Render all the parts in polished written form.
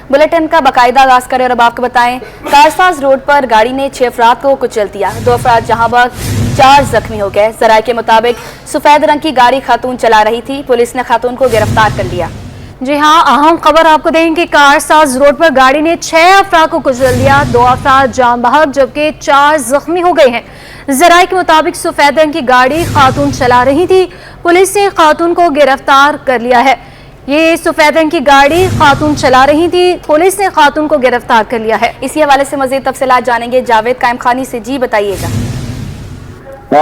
Bulletin का बाकायदा आगाज करें और अब आपको बताएं, कारसाज रोड पर गाड़ी ने 6 अफराद को कुचल दिया। 2 अफराद जहां बग 4 जख्मी हो गए। जराये के मुताबिक सफेद रंग की गाड़ी खातून चला रही थी। पुलिस ने खातून को गिरफ्तार कर लिया। जी हाँ, अहम खबर आपको देंगे। कारसाज रोड पर गाड़ी ने 6 अफराद को कुचल दिया। 2 अफराद जान बहक जबकि 4 जख्मी हो गए हैं। जराये के मुताबिक सफेद रंग की गाड़ी खातून चला रही थी। पुलिस ने खातून को गिरफ्तार कर लिया है। ये सफेद रंग की गाड़ी खातून चला रही थी। पुलिस ने खातून को गिरफ्तार कर लिया है। इसी हवाले से मजीद तफसीलात जानेंगे जावेद कायम खानी से। जी बताइएगा।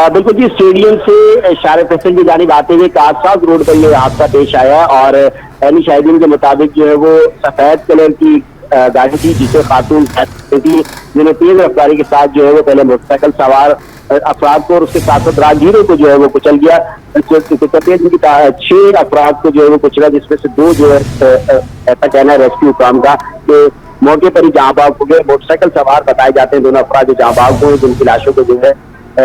बिल्कुल जी, स्टेडियम से शारे फैसल की जानिब आते हुए कारसाज रोड पर यह हादसा पेश आया और एनी शाहिदीन के मुताबिक जो है वो सफेद कलर की गाड़ी थी जिसे खातून थी, जिन्हें तेज रफ्तारी के साथ जो है वो पहले मोटरसाइकिल सवार अफराद को और उसके साथ साथ राहगीरों को जो है वो कुचल गया। 6 अफराद को जो है वो कुचला, जिसमें से 2 जो है ऐसा कहना है रेस्क्यू काम का कि मौके पर ही जहाँ बाग हो गए। मोटरसाइकिल सवार बताए जाते हैं दोनों अफराद जो जहाँ बाग हुए, जिनकी लाशों को जो है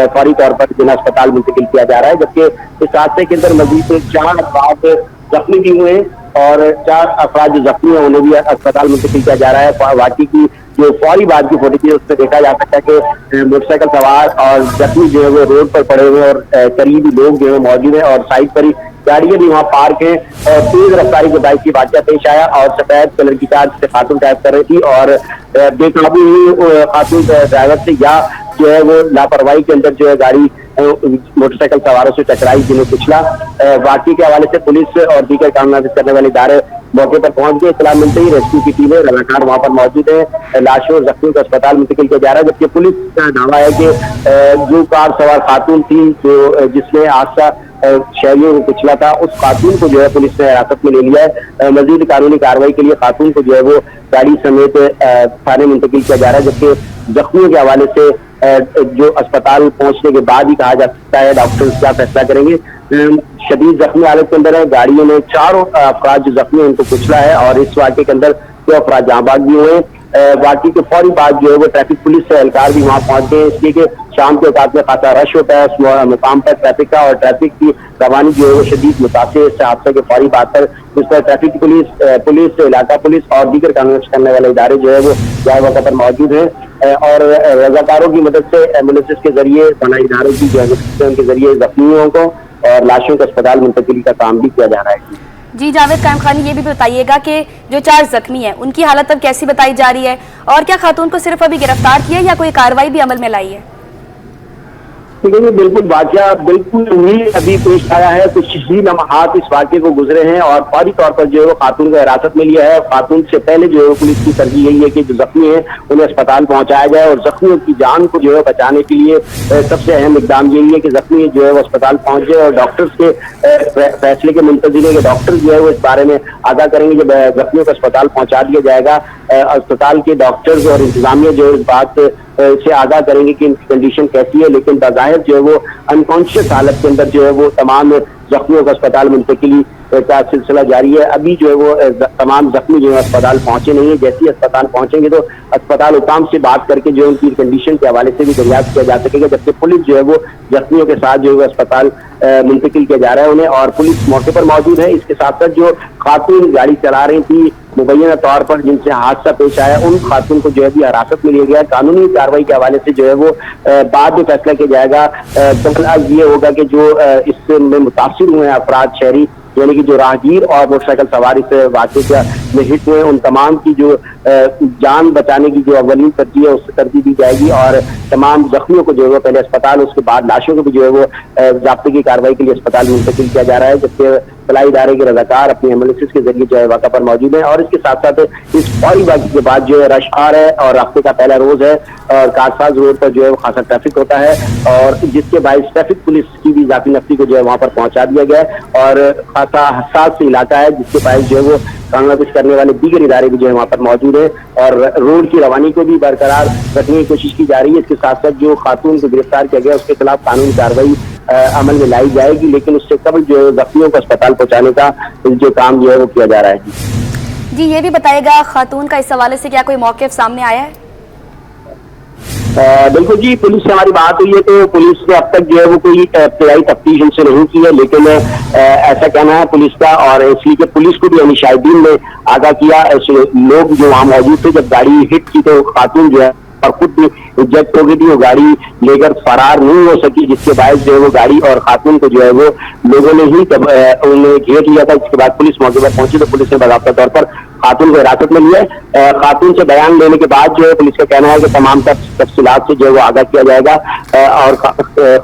फौरी तौर पर जिला अस्पताल मुंतकिल किया जा रहा है, जबकि इस हादसे के अंदर मजीद 4 अफराद जख्मी भी हुए और 4 अफराद जो जख्मी है उन्हें भी अस्पताल मुंतकिल किया जा रहा है। वाकई की जो फौरी बाद की फोटो थी उसमें देखा जा सकता है कि मोटरसाइकिल सवार और जख्मी जो है वो रोड पर पड़े हुए और करीबी लोग जो है मौजूद है और साइड पर ही गाड़ियां भी वहाँ पार्क हैं और तेज रफ्तारी के बाइक की वाक़या पेश आया और सफेद कलर की कार से खातून ड्राइव कर रही थी और बेकाबू हुई खातून ड्राइवर से या जो है वो लापरवाही के अंदर जो है गाड़ी मोटरसाइकिल सवारों से टकराई, जिन्हें कुचला। वाकई के हवाले से पुलिस और दीगर काम नाफिज करने वाले इदारे मौके पर पहुंच गए। इत्तला मिलते ही रेस्क्यू की टीमें लगातार वहां पर मौजूद है। लाशों और जख्मियों को अस्पताल मुंतकिल किया जा रहा है, जबकि पुलिस का दावा है कि जो कार सवार खातून थी जो जिसने हादसा शहरियों को कुचला था, उस खातून को जो है पुलिस ने हिरासत में ले लिया है। मजीद कानूनी कार्रवाई के लिए खातून को जो है वो गाड़ी समेत थाने मुंतकिल किया जा रहा है, जबकि जख्मियों के हवाले से जो अस्पताल पहुंचने के बाद ही कहा जा सकता है डॉक्टर्स क्या फैसला करेंगे। शदीद जख्मी हालत के अंदर है। गाड़ियों ने 4 अफराद जो जख्मी उनको कुचला है और इस वाक़े के अंदर 2 अफराद जहाँ बाग भी हुए। बाकी के फौरी बाद जो है वो ट्रैफिक पुलिस से एहलकार भी वहाँ पहुंच गए, इसलिए कि शाम के औकात में खासा रश होता है उस मुकाम पर ट्रैफिक का और ट्रैफिक की रवानी जो है वो शदीद मुतासिर इस हादसे के फौरी बाद पर जिस पर ट्रैफिक पुलिस इलाका पुलिस और दीगर कानून करने वाले इदारे जो है वो वहाँ पर मौजूद है और रजाकारों की मदद से एम्बुलेंस के जरिए बनाई इदारों की जो है उनके जरिए जख्मियों को और लाशों को अस्पताल मुंतकिल का काम भी किया जा रहा है। जी जावेद कायम खानी, ये भी बताइएगा कि जो 4 जख्मी हैं उनकी हालत अब कैसी बताई जा रही है और क्या खातून को सिर्फ अभी गिरफ्तार किया या कोई कार्रवाई भी अमल में लाई है? देखिए बिल्कुल वाक़या बिल्कुल ही अभी पेश आया है। कुछ ही लम्हात इस वाक़े को गुजरे हैं और फौरी तौर पर जो है वो खातून को हिरासत में लिया है। खातून से पहले जो है पुलिस की तरजीह यही है कि जो जख्मी है उन्हें अस्पताल पहुंचाया जाए और जख्मियों की जान को जो है बचाने के लिए सबसे अहम इकदाम यही है कि जख्मी जो है वो अस्पताल पहुंच जाए और डॉक्टर्स के फैसले के मुंतज़िर है कि डॉक्टर जो है वो इस बारे में आगाह करेंगे। जब जख्मियों को अस्पताल पहुंचा दिया जाएगा, अस्पताल के डॉक्टर्स और इंतजामिया जो इस बात से आगाह करेंगे कि इनकी कंडीशन कैसी है, लेकिन बाज़ाहिर जो है वो अनकॉन्शियस हालत के अंदर जो है वो तमाम जख्मियों का अस्पताल मुंतकिली का सिलसिला जारी है। अभी जो है वो तमाम जख्मी जो है अस्पताल पहुंचे नहीं है। जैसे ही अस्पताल पहुंचेंगे तो अस्पताल हुकाम से बात करके जो उनकी कंडीशन के हवाले से भी दरियाफ्त किया जा सकेगा, जबकि पुलिस जो है वो जख्मियों के साथ जो है अस्पताल मुंतकिल किया जा रहा है उन्हें और पुलिस मौके पर मौजूद है। इसके साथ साथ जो खातून गाड़ी चला रही थी मुबैना तौर पर जिनसे हादसा पेश आया, उन खातून को जो है भी हिरासत में लिया गया। कानूनी कार्रवाई के हवाले से जो है वो बाद में फैसला किया जाएगा। कल ये होगा कि जो इससे मुतासिर हुए अफराद शहरी यानी कि जो राहगीर और मोटरसाइकिल सवार इस वाक़े में हिट हुए उन तमाम की जो जान बचाने की जो अवलीन तरजीह है उससे तरजीह दी जाएगी और तमाम जख्मियों को जो है वो पहले अस्पताल उसके बाद लाशों को भी जो है वो ज़ाब्ते की कार्रवाई के लिए अस्पताल मुंतकिल किया जा रहा है, जबकि फलाई इदारे के रज़ाकार अपनी एम्बुलेंस के जरिए जो है वाक़ा पर मौजूद है। और इसके साथ साथ इस फौरी वाक़े के बाद जो है रश आ रहा है और हफ्ते का पहला रोज़ है और कारसाज रोड पर जो है वो खासा ट्रैफिक होता है और जिसके बायस ट्रैफिक पुलिस की भी जाती नफ्ती को जो है वहाँ पर पहुँचा दिया गया है और खासा हसास इलाका है जिसके बायस जो है वो कानून कुछ करने वाले दीगर इदारे भी जो है वहाँ पर मौजूद है और रोड की रवानी को भी बरकरार रखने की कोशिश की जा रही है। इसके साथ साथ जो खातून को गिरफ्तार किया गया उसके खिलाफ कानूनी कार्रवाई अमल में लाई जाएगी, लेकिन उससे कबल जो है जख्मियों को अस्पताल पहुँचाने का जो काम जो है वो किया जा रहा है। जी ये भी बताएगा खातून का इस हवाले से क्या कोई मौक़िफ़ सामने आया है? बिल्कुल जी, पुलिस से हमारी बात हुई है तो पुलिस ने अब तक जो है वो कोई इब्तदाई तफ्तीश उनसे नहीं की है, लेकिन ऐसा कहना है पुलिस का, और इसलिए कि पुलिस को भी मुशाहिदीन ने आगाह किया। लोग जो वहाँ मौजूद थे जब गाड़ी हिट की तो खातून जो है और खुद भी इजेक्ट हो गई थी, वो गाड़ी लेकर फरार नहीं हो सकी, जिसके बायस जो है वो गाड़ी और खातून को जो है वो लोगों ने ही उन्हें घेर लिया था। इसके बाद पुलिस मौके पर पहुंची तो पुलिस ने बाकायदा तौर पर खातून को हिरासत में लिया है। खातून से बयान लेने के बाद जो है पुलिस का कहना है कि तमाम तफसीलात से जो है वो आगाह किया जाएगा, और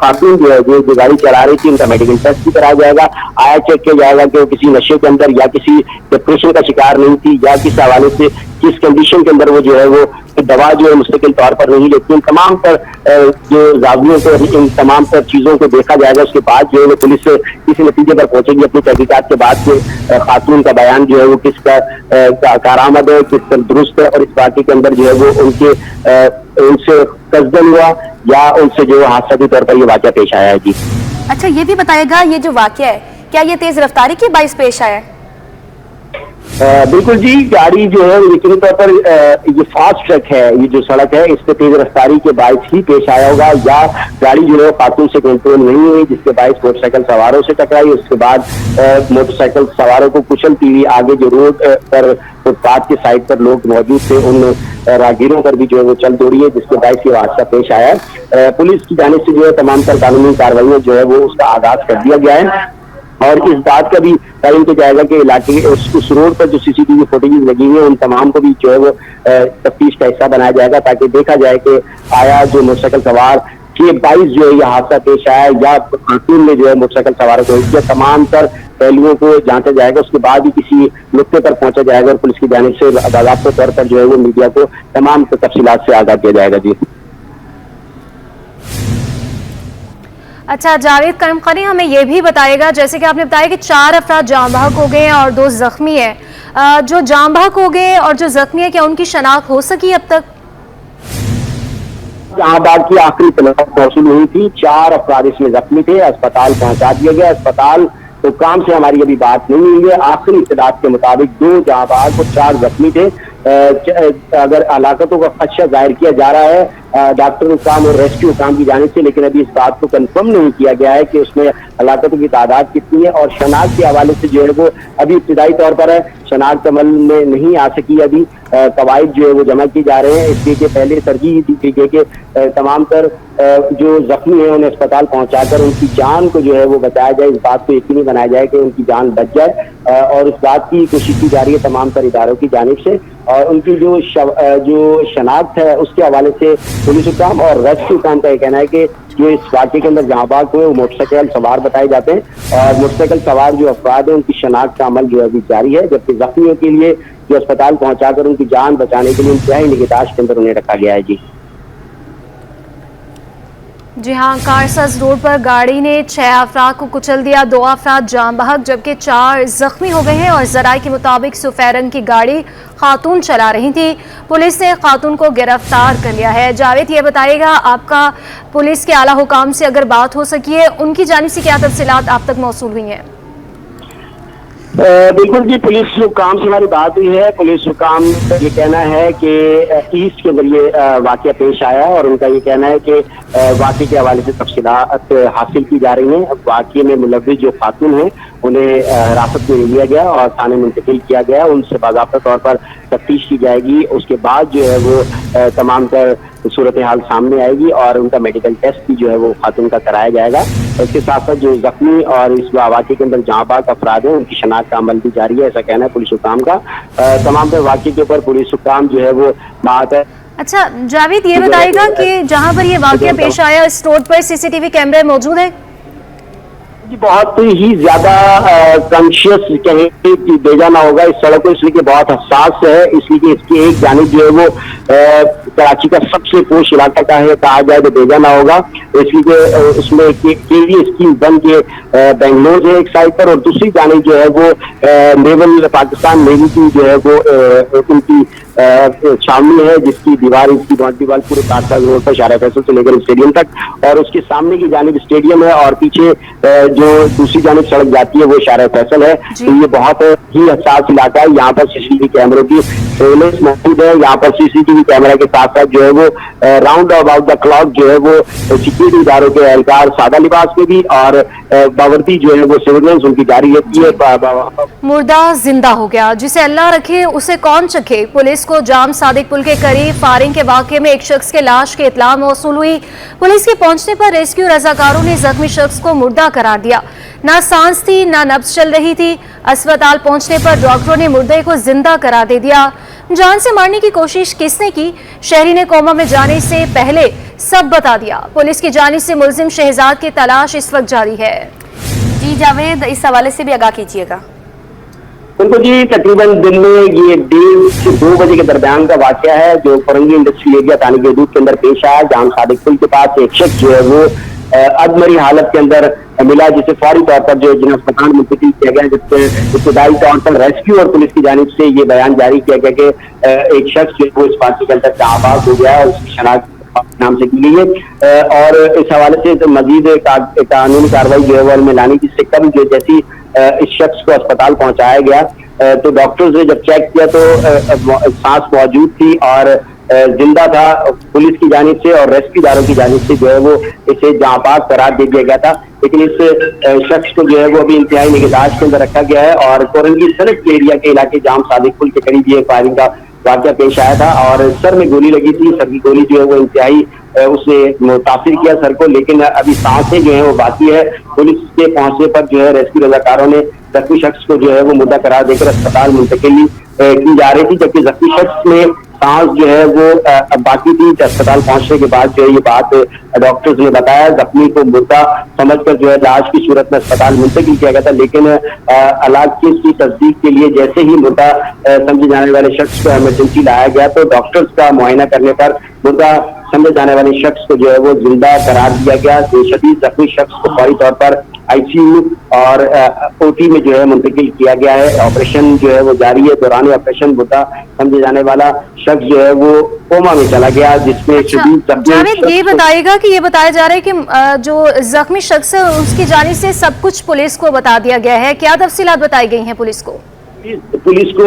खातून जो है जो गाड़ी चला रही थी उनका मेडिकल टेस्ट भी कराया जाएगा। आया चेक किया जाएगा कि वो किसी नशे के अंदर या किसी डिप्रेशन का शिकार नहीं थी, या किस हवाले से किस कंडीशन के अंदर वो जो है वो दवा जो है मुस्तकिल तौर पर नहीं लेती। इन तमाम पर जो जावियों को इन तमाम पर चीजों को देखा जाएगा, उसके बाद जो है पुलिस किसी नतीजे पर पहुंचेगी अपनी तहकीकात के बाद के खातून का बयान जो है वो किसका कारामद है, किस तरह दुरुस्त है, और इस पार्टी के अंदर जो है वो उनसे कसदन हुआ या उनसे जो हादसाती तौर पर ये वाकया पेश आया है। जी अच्छा, ये भी बताएगा ये जो वाकया है क्या ये तेज रफ्तारी के बाइस पेश आया है? बिल्कुल जी, गाड़ी जो है यकीनी तौर पर ये फास्ट ट्रैक है, ये जो सड़क है इस पे तेज रफ्तारी के बायस ही पेश आया होगा, या गाड़ी जो है खातून से कंट्रोल नहीं हुई जिसके बायस मोटरसाइकिल सवारों से टकराई। उसके बाद मोटरसाइकिल सवारों को कुचलती हुई आगे जो रोड पर फुटपाथ के साइड पर लोग मौजूद थे उन राहगीरों पर भी जो है वो चल दौड़ी है, जिसके बायस ये हादसा पेश आया है। पुलिस की जानिब से जो है तमाम तर कानूनी कार्रवाइयां जो है वो उसका आगाज कर दिया गया है, और इस बात का भी तयन किया जाएगा कि इलाके उस रोड पर जो सीसीटीवी फुटेज लगी हुई है उन तमाम को भी जो है वो तफ्तीश का हिस्सा बनाया जाएगा, ताकि देखा जाए कि आया जो मोटरसाइकिल सवार के बाइस जो है यह हादसा पेश आया या खातून ने जो है मोटरसाइकिल सवारों को किया, तमाम तर पहलुओं को जांचा जाएगा। उसके बाद ही किसी नुक्ते पर पहुंचा जाएगा और पुलिस की जानिब से बाकायदा तौर पर जो है वो मीडिया को तमाम तफसीलात से आगाह किया जाएगा। जी अच्छा, जावेद कायमखानी हमें यह भी बताएगा, जैसे कि आपने बताया कि 4 अफराद जाँ बहक हो गए हैं और 2 जख्मी हैं। जो जाँ बहक हो गए और जो जख्मी है क्या उनकी शनाख्त हो सकी अब तक? जहाँ बात की आखिरी तलब मौसूल हुई थी, 4 अफराद इसमें जख्मी थे, अस्पताल पहुंचा दिया गया। अस्पताल तो काम से हमारी अभी बात नहीं हुई है, आखिरी इत्तलात के मुताबिक 2 जहाँ बहक और 4 जख्मी थे। अगर हलाकतों का खदशा जाहिर किया जा रहा है डॉक्टर काम और रेस्क्यू काम की जानिब से, लेकिन अभी इस बात को कंफर्म नहीं किया गया है कि उसमें हलाकतों की तादाद कितनी है, और शनाख्त के हवाले से जो है वो अभी इब्तिदाई तौर पर है, शनाख्त अमल में नहीं आ सकी। अभी कवायद जो है वो जमा की जा रहे हैं, इसलिए कि पहले तरजीह दी गई कि तमाम तर जो जख्मी है उन्हें अस्पताल पहुंचाकर उनकी जान को जो है वो बचाया जाए, इस बात को यकीनी बनाया जाए कि उनकी जान बच जाए, और इस बात की कोशिश की जा रही है तमाम तर इदारों की जानिब से। और उनकी जो शनाख्त है उसके हवाले से पुलिस हुकाम और रेस्क्यू काम का ये कहना है कि जो इस वाक़े के अंदर जहाँ बाग हुए वो मोटरसाइकिल सवार बताए जाते हैं, और मोटरसाइकिल सवार जो अफराद है उनकी शनाख्त का अमल जो है अभी जारी है, जबकि जख्मियों के लिए जो अस्पताल पहुंचाकर उनकी जान बचाने के लिए इंतहाई निगहदाश्त के अंदर उन्हें रखा गया है। जी हाँ, कारसाज रोड पर गाड़ी ने 6 अफराद को कुचल दिया, 2 अफराद जाँ बहक जबकि 4 जख्मी हो गए हैं, और जराये के मुताबिक सफेद रंग की गाड़ी खातून चला रही थी। पुलिस ने खातून को गिरफ्तार कर लिया है। जावेद ये बताइएगा, आपका पुलिस के आला हुकाम से अगर बात हो सकी है, उनकी जानिब से क्या तफसीलात आप तक मौसूल हुई हैं? बिल्कुल जी, पुलिस हुकाम से हमारी बात हुई है। पुलिस हुकाम का ये कहना है कि ईस्ट के अंदर ये वाकया पेश आया, और उनका ये कहना है कि वाकये के हवाले से तफसीलात हासिल की जा रही हैं। वाकये में मुलव्विस जो खातून हैं उन्हें हिरासत में लिया गया और थाने मुंतकिल किया गया, उनसे बाकायदा तौर पर तफ्तीश की जाएगी। उसके बाद जो है वो तमाम तर सूरत हाल सामने आएगी और उनका मेडिकल टेस्ट भी जो है वो खातून का कराया जाएगा। इसके साथ साथ जो जख्मी और इस वाक़े के अंदर जहाँ बाग अफराद हैं उनकी शनाख्त का अमल भी जारी है, ऐसा कहना है पुलिस हुकाम का। तमाम तर वाक़े के ऊपर पुलिस हुकाम जो है वो बात है। अच्छा जावेद, ये बताइएगा कि जहाँ पर ये वाक़या पेश आया इस रोड पर सीसीटीवी कैमरे मौजूद है? बहुत ही ज्यादा कॉन्शियस कहें कि भेजा ना होगा इस सड़क को, इसलिए कि बहुत हसास है, इसलिए कि इसकी एक जानिब जो है वो कराची का सबसे पोश इलाका का है, कहा जाए तो भेजा ना होगा, इसलिए कि उसमें केवी स्कीम बन के बेंगलोर है एक साइड पर, और दूसरी जानिब जो है वो नेवल पाकिस्तान नेवी की जो है वो उनकी छावनी है जिसकी दीवार, इसकी दीवार पूरे कारसाज रोड पर शारा फैसल से लेकर स्टेडियम तक, और उसके सामने की जानिब स्टेडियम है और पीछे जो दूसरी जानिब सड़क जाती है वो शारा फैसल है। तो ये बहुत ही हसास इलाका है। यहाँ पर सीसीटीवी कैमरों की सर्वेलेंस मौजूद है। यहाँ पर सीसीटीवी कैमरा के साथ साथ जो है वो राउंड अबाउट द क्लॉक जो है वो सिक्योरिटी इदारों के एहलकार सादा लिबास में भी और बावर्ती जो है वो सर्वेलेंस उनकी जारी रहती है। मुर्दा जिंदा हो गया, जिसे अल्लाह रखे उसे कौन चखे। पुलिस को जाम सादिक पुल के करीब फायरिंग के वाकये में एक शख्स के लाश के इत्तला मौसूल हुई। पुलिस के पहुंचने पर रेस्क्यू रजाकारों ने जख्मी शख्स को मुर्दा करार दिया। ना सांस थी ना नब्ज चल रही थी। अस्पताल पहुंचने पर डॉक्टरों ने मुर्दे को जिंदा करार दे दिया। जान से मारने की कोशिश किसने की, शहरी ने कोमा में जाने से पहले सब बता दिया। पुलिस की जानिब से मुलजिम शहजाद की तलाश इस वक्त जारी है। जी जावेद, इस हवाले से भी आगाह कीजिएगा। उनको जी तकरीबन दिन में ये 1:30 से 2 बजे के दरमियान का वाकया है जो फरंगी इंडस्ट्रियल एरिया थाने के हदूद के अंदर पेश आया। जाम सादिक पुल के पास एक शख्स जो है वो अधमरी हालत के अंदर मिला, जिसे फौरी तौर पर जो जिला अस्पताल मुंतकिल किया गया, जिससे इब्तदाई तौर पर रेस्क्यू और पुलिस की जानिब से ये बयान जारी किया गया कि एक शख्स जो है वो इस पार्टी के अंदर जांबाज हो गया है, उसकी शनाख्त नाम से की गई है और इस हवाले से तो मजीद कानूनी कार्रवाई जो है वो में लाने की से कल जो जैसी इस शख्स को अस्पताल पहुंचाया गया तो डॉक्टर्स ने जब चेक किया तो सांस मौजूद थी और जिंदा था। पुलिस की जानिब से और रेस्क्यूदारों की जानिब से जो है वो इसे जांबाज करार दे दिया गया था, लेकिन इस शख्स को जो है वो अभी इंतहाई निगहदाश्त के अंदर रखा गया है और कोरंगी सड़क के एरिया के इलाके जाम सादिक पुल के करीब ये फायरिंग का वाकया पेश आया था और सर में गोली लगी थी। सर की गोली जो है वो इंतहाई उसने मुतासिर किया सर को, लेकिन अभी सांसें जो है वो बाकी है। पुलिस के पहुंचने पर जो है रेस्क्यू रजाकारों ने जख्मी शख्स को जो है वो मुर्दा करार देकर अस्पताल मुंतकिल की जा रही थी, जबकि जख्मी शख्स में सांस जो है वो बाकी थी। अस्पताल पहुंचने के बाद जो है ये बात डॉक्टर्स ने बताया। जख्मी को मुर्दा समझकर जो है लाश की सूरत में अस्पताल मुंतकिल किया गया था, लेकिन इलाज की तस्दीक के लिए जैसे ही मुर्दा समझे जाने वाले शख्स को इमरजेंसी लाया गया तो डॉक्टर्स का मुआयना करने पर मुर्दा समझे जाने वाले शख्स को जो है वो जिंदा करार दिया गया। शदीद जख्मी शख्स को फौरी तौर पर आईसीयू और ओटी में जो है मुंतकिल किया गया है। ऑपरेशन जो है वो जारी है। दौरान ऑपरेशन मुर्दा समझे जाने वाला शख्स जो है वो कोमा में चला गया, जिसमें जावेद ये बताएगा कि ये बताया जा रहा है कि जो जख्मी शख्स है उसकी जानिब से सब कुछ पुलिस को बता दिया गया है, क्या तफसीलात बताई गई हैं पुलिस को? पुलिस को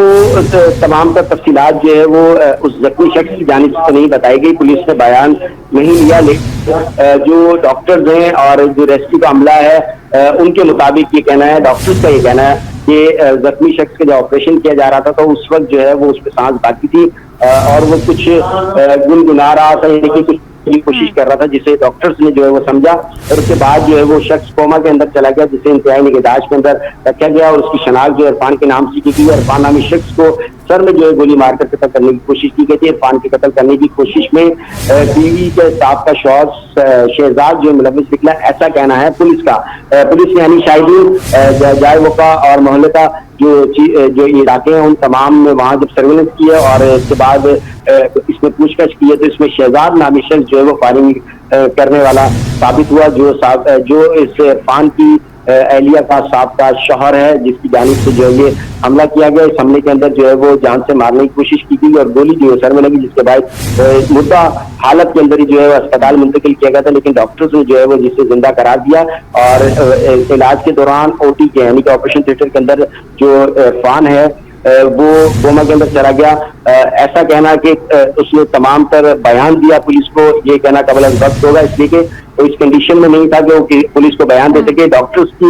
तमाम तर तफसीलात जो है वो उस जख्मी शख्स की जानिब से नहीं बताई गई। पुलिस ने बयान नहीं लिया, लेकिन जो डॉक्टर्स हैं और जो रेस्क्यू का अमला है उनके मुताबिक ये कहना है, डॉक्टर्स का ये कहना है कि जख्मी शख्स का जब ऑपरेशन किया जा रहा था तो उस वक्त जो है वो उस पर सांस बाकी थी और वो कुछ गुनगुना रहा था, यानी कि कुछ की कोशिश कर रहा था, जिसे डॉक्टर्स ने जो है वो समझा और उसके बाद जो है वो शख्स कोमा के अंदर चला गया, जिसे इंतहाई निगहदाश्त के अंदर रखा गया और उसकी शनाख्त जो इरफान के नाम से की गई। इरफान नामी शख्स को सर में जो है गोली मारकर कत्ल करने की कोशिश की गई थी। इरफान के कत्ल करने की कोशिश में बीवी के साहब का शौहर शहजाद जो मुलविस निकला, ऐसा कहना है पुलिस का। पुलिस ने यानी शाहिदीन जायवका और मोहल्ले का जो इलाके हैं उन तमाम में वहाँ जब सर्वेलेंस की है और इसके बाद इसमें पूछताछ की है तो इसमें शहजाद नामी शख्स जो है वो फायरिंग करने वाला साबित हुआ, जो इस इरफान की एहलिया का साबका शौहर है, जिसकी जानिब से जो है ये हमला किया गया। इस हमले के अंदर जो है वो जान से मारने की कोशिश की गई और गोली जो है सर में लगी, जिसके बाद मुर्दा हालत के अंदर ही जो है अस्पताल मुंतकिल किया गया था, लेकिन डॉक्टर्स ने जो है वो जिसे जिंदा करार दिया और इलाज के दौरान ओटी के यानी कि ऑपरेशन थिएटर के अंदर जो इरफान है वो कोमा के अंदर चला गया। ऐसा कहना कि उसने तमाम तर बयान दिया पुलिस को, ये कहना कबल वक्त होगा, इसलिए कि तो इस कंडीशन में नहीं था कि वो पुलिस को बयान दे सके। डॉक्टर्स की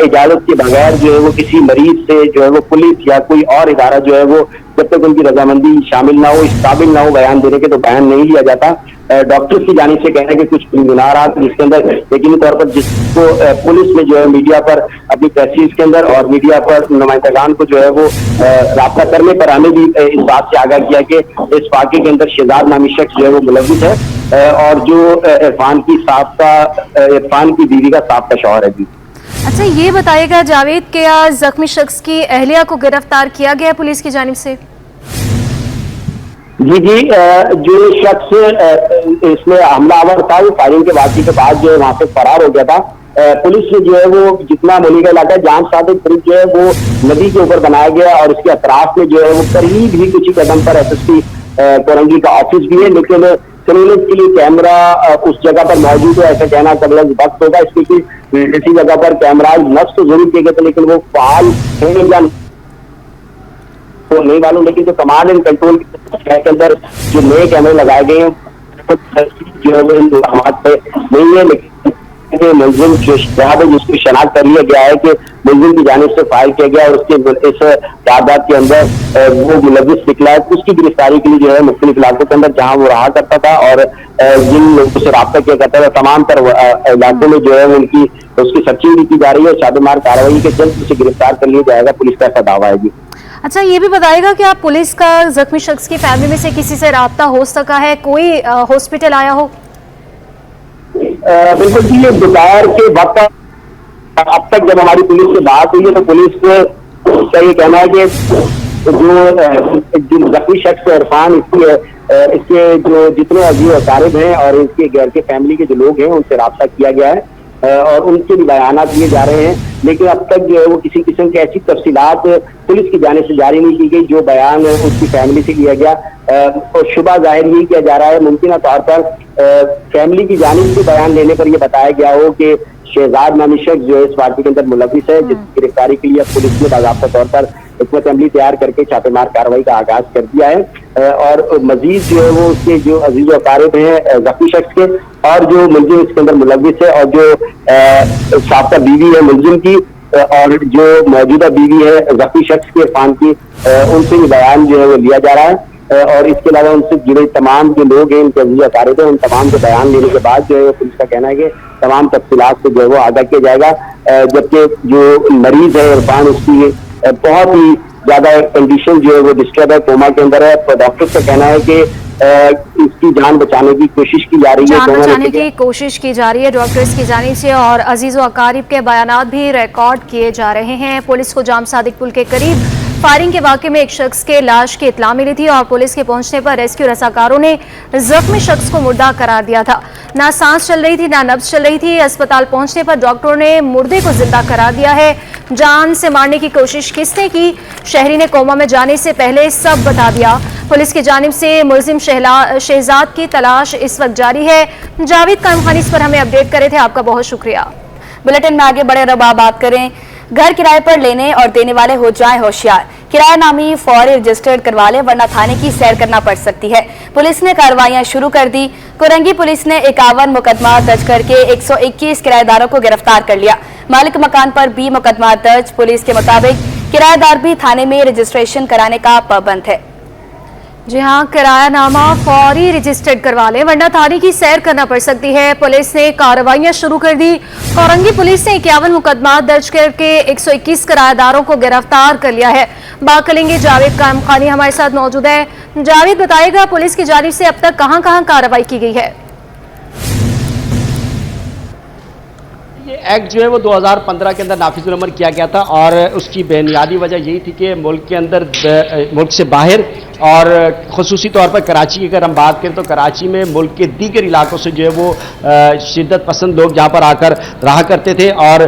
इजाजत के बगैर जो है वो किसी मरीज से जो है वो पुलिस या कोई और इदारा जो है वो जब तक उनकी रजामंदी शामिल ना हो, इस काबिल ना हो बयान देने के, तो बयान नहीं लिया जाता। डॉक्टर्स की जानिब से कहना कि कुछ गुनाह रहा जिसके अंदर यकीनी तौर पर जिसको पुलिस ने जो है मीडिया पर अपनी तहसील के अंदर और मीडिया पर नुमाइंदगान को जो है वो राब्ता करने पर हमें भी इस बात से आगाह किया कि इस वाक़े के अंदर शहजाद नामी शख्स जो है वो मुलविस है और जो इरफान की बीवी का साबका शौहर है। जी अच्छा, ये बताइएगा जावेद, क्या जख्मी शख्स की अहलिया को गिरफ्तार किया गया पुलिस की जानिब से? जी जो शख्स इसमें हमलावर था वो फायरिंग के वाक़े के बाद जो है वहां से फरार हो गया था। पुलिस ने जो है वो जितना मनी का इलाका जाम सादिक पुलिस जो है वो नदी के ऊपर बनाया गया और उसके अतराफ में जो है वो करीब ही कुछ ही कदम पर SSP कोरंगी का ऑफिस भी है, लेकिन सर्विलेंस के लिए कैमरा उस जगह पर मौजूद है ऐसा कहना कबल वक्त होगा, इसलिए कि इसी जगह पर कैमराज नष्ट तो जरूर किए गए थे, लेकिन वो फाल है या तो नहीं मालूम। लेकिन जो कमांड एंड कंट्रोल के अंदर जो नए कैमरे लगाए गए हैं जो है वो इन हाथ पे नहीं है, लेकिन मुलजिम जो शराब है जिसकी शनाख्त कर लिया गया है कि मुलजिम की जानिब से फाइल किया गया और उसके इस वारदात के अंदर वो मुलविस निकला है, उसकी गिरफ्तारी के लिए जो है मुख्तलिफ इलाकों के अंदर जहाँ वो रहा करता था और जिन लोगों से रब्ता किया करता था तमाम तर इलाकों में जो है उनकी उसकी सर्चिंग भी की जा रही है। शादमार कार्रवाई के जल्द उसे गिरफ्तार कर लिया जाएगा, पुलिस का ऐसा दावा है जी। अच्छा, ये भी बताएगा कि आप पुलिस का जख्मी शख्स की फैमिली में से किसी से राब्ता हो सका है, कोई हॉस्पिटल आया हो? बिल्कुल जी, ये दोपहर के वक्त अब तक जब हमारी पुलिस से बात हुई है तो पुलिस का ये कहना है कि जो जख्मी शख्स इरफान इसके जो जितने अजीज अकारिब हैं और इसके घर के फैमिली के जो लोग हैं उनसे राब्ता किया गया है और उनके भी बयान दिए जा रहे हैं, लेकिन अब तक जो है वो किसी किस्म की ऐसी तफसीलात पुलिस की जानिब से जारी नहीं की गई जो बयान उसकी फैमिली से लिया गया। और शुबा जाहिर यही किया जा रहा है मुमकिन तौर पर फैमिली की जानिब से बयान लेने पर यह बताया गया हो कि शहजाद नामी शख्स जो है इस वारदात के अंदर मुलविस है, जिसकी गिरफ्तारी के लिए पुलिस ने बाकायदा तौर पर हिकमत अमली तैयार करके छापेमार कार्रवाई का आगाज कर दिया है और मजीद जो है वो उसके जो अजीज व अकारिब हैं जख्मी शख्स के और जो मुलजिम इसके अंदर मुलविस है और जो साबका बीवी है मुलजिम की और जो मौजूदा बीवी है जख्मी शख्स के इरफान की, उनसे भी बयान जो है वो लिया जा रहा है और इसके अलावा उनसे जुड़े तमाम जो लोग हैं उनके अजीज अकारिब हैं उन तमाम के बयान लेने के बाद जो है पुलिस का कहना है कि तमाम तफसीलात से जो है वो आगाह किया जाएगा। जबकि जो मरीज है इरफान उसकी बहुत ही ज्यादा कंडीशन जो है वो डिस्टर्ब है, कोमा के अंदर है, तो डॉक्टर का कहना है कि इसकी जान बचाने की कोशिश की जा रही है, जान बचाने की कोशिश की जा रही है डॉक्टर्स की जानिब से और अजीज व अकारिब के बयानात भी रिकॉर्ड किए जा रहे हैं। पुलिस को जाम सादिक पुल के करीब फायरिंग के वाक़े में एक शख्स के लाश की इत्तला मिली थी और पुलिस के पहुंचने पर रेस्क्यू रसाकारों ने जख्मी शख्स को मुर्दा करार दिया था। ना सांस चल रही थी ना नब्ज चल रही थी। अस्पताल पहुंचने पर डॉक्टरों ने मुर्दे को जिंदा करार दिया है। जान से मारने की कोशिश किसने की, शहरी ने कोमा में जाने से पहले सब बता दिया। पुलिस की जानिब से मुलजिम शहजाद की तलाश इस वक्त जारी है। जावेद कामखानी इस पर हमें अपडेट करे थे, आपका बहुत शुक्रिया। बुलेटिन में आगे बढ़े रब बात करें। घर किराए पर लेने और देने वाले हो जाएं होशियार, किराया नामी फौरी रजिस्टर्ड करवा लें वरना थाने की सैर करना पड़ सकती है। पुलिस ने कार्रवाइयां शुरू कर दी। कोरंगी पुलिस ने 51 मुकदमा दर्ज करके 121 किराएदारों को गिरफ्तार कर लिया। मालिक मकान पर भी मुकदमा दर्ज। पुलिस के मुताबिक किराएदार भी थाने में रजिस्ट्रेशन कराने का पाबंद है। जी हाँ, किरायानामा फौरी रजिस्टर्ड करवा लें वरना थाने की सैर करना पड़ सकती है। पुलिस ने कार्रवाइयां शुरू कर दी। कोरंगी पुलिस ने 51 मुकदमा दर्ज करके 121 किराएदारों को गिरफ्तार कर लिया है। बात करेंगे जावेद कामखानी हमारे साथ मौजूद है। जावेद, बताएगा पुलिस की जानिब से अब तक कहां कहां कार्रवाई की गई है? ये एक्ट जो है वो 2015 के अंदर नाफिजुल अमल किया गया था और उसकी बुनियादी वजह यही थी कि मुल्क के अंदर मुल्क से बाहर और ख़ुसूसी तौर पर कराची की अगर हम बात करें तो कराची में मुल्क के दीगर इलाकों से जो है वो शिद्दत पसंद लोग जहाँ पर आकर रहा करते थे और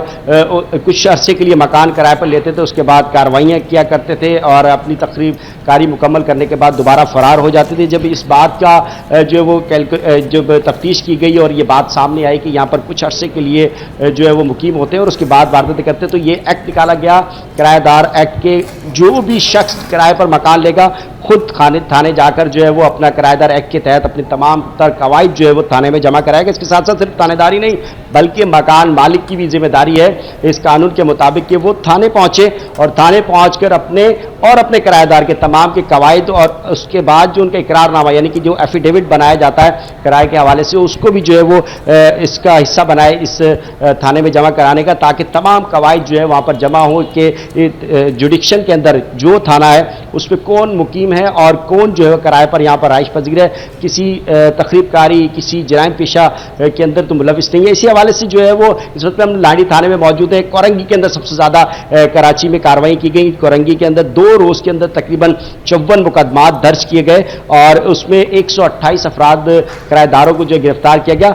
कुछ अरसे के लिए मकान किराए पर लेते थे, उसके बाद कार्रवाइयाँ किया करते थे और अपनी तकरीब कारी मुकम्मल करने के बाद दोबारा फरार हो जाते थे। जब इस बात का जो वो जब तफ्तीश की गई और ये बात सामने आई कि यहाँ पर कुछ अरसे के लिए जो है वो मुकीम होते हैं और उसके बाद वारदातें करते हैं, तो ये एक्ट निकाला गया किराएदार एक्ट के। जो भी शख्स किराए पर मकान लेगा खुद थाने जाकर जो है वो अपना किराएदार एक्ट के तहत अपनी तमाम तर कवायद जो है वो थाने में जमा कराएगा। इसके साथ साथ सिर्फ थानेदारी नहीं बल्कि मकान मालिक की भी जिम्मेदारी है इस कानून के मुताबिक कि वो थाने पहुंचे और थाने पहुंचकर अपने किराएदार के तमाम के कवायद और उसके बाद जो उनका इकरारनामा यानी कि जो एफिडेविट बनाया जाता है किराए के हवाले से उसको भी जो है वो इसका हिस्सा बनाए इस थाने में जमा कराने का, ताकि तमाम कवायद जो है वहाँ पर जमा हो कि जुडिक्शन के अंदर जो थाना है उस पर कौन मुकीम है और कौन जो है किराए पर यहाँ पर राइश पजीर है, किसी तखरीबकारी किसी जराइम पेशा के अंदर तो मुलविस नहीं है। इसी हवाले حوالے سے جو ہے وہ اس وقت ہم لاڑی تھانے میں موجود ہیں. کورنگی کے اندر سب سے زیادہ کراچی میں کارروائی کی گئی. کورنگی کے اندر 2 روز کے اندر تقریباً 54 مقدمات درج کیے گئے اور اس میں 128 افراد کرایہ داروں کو جو گرفتار کیا گیا,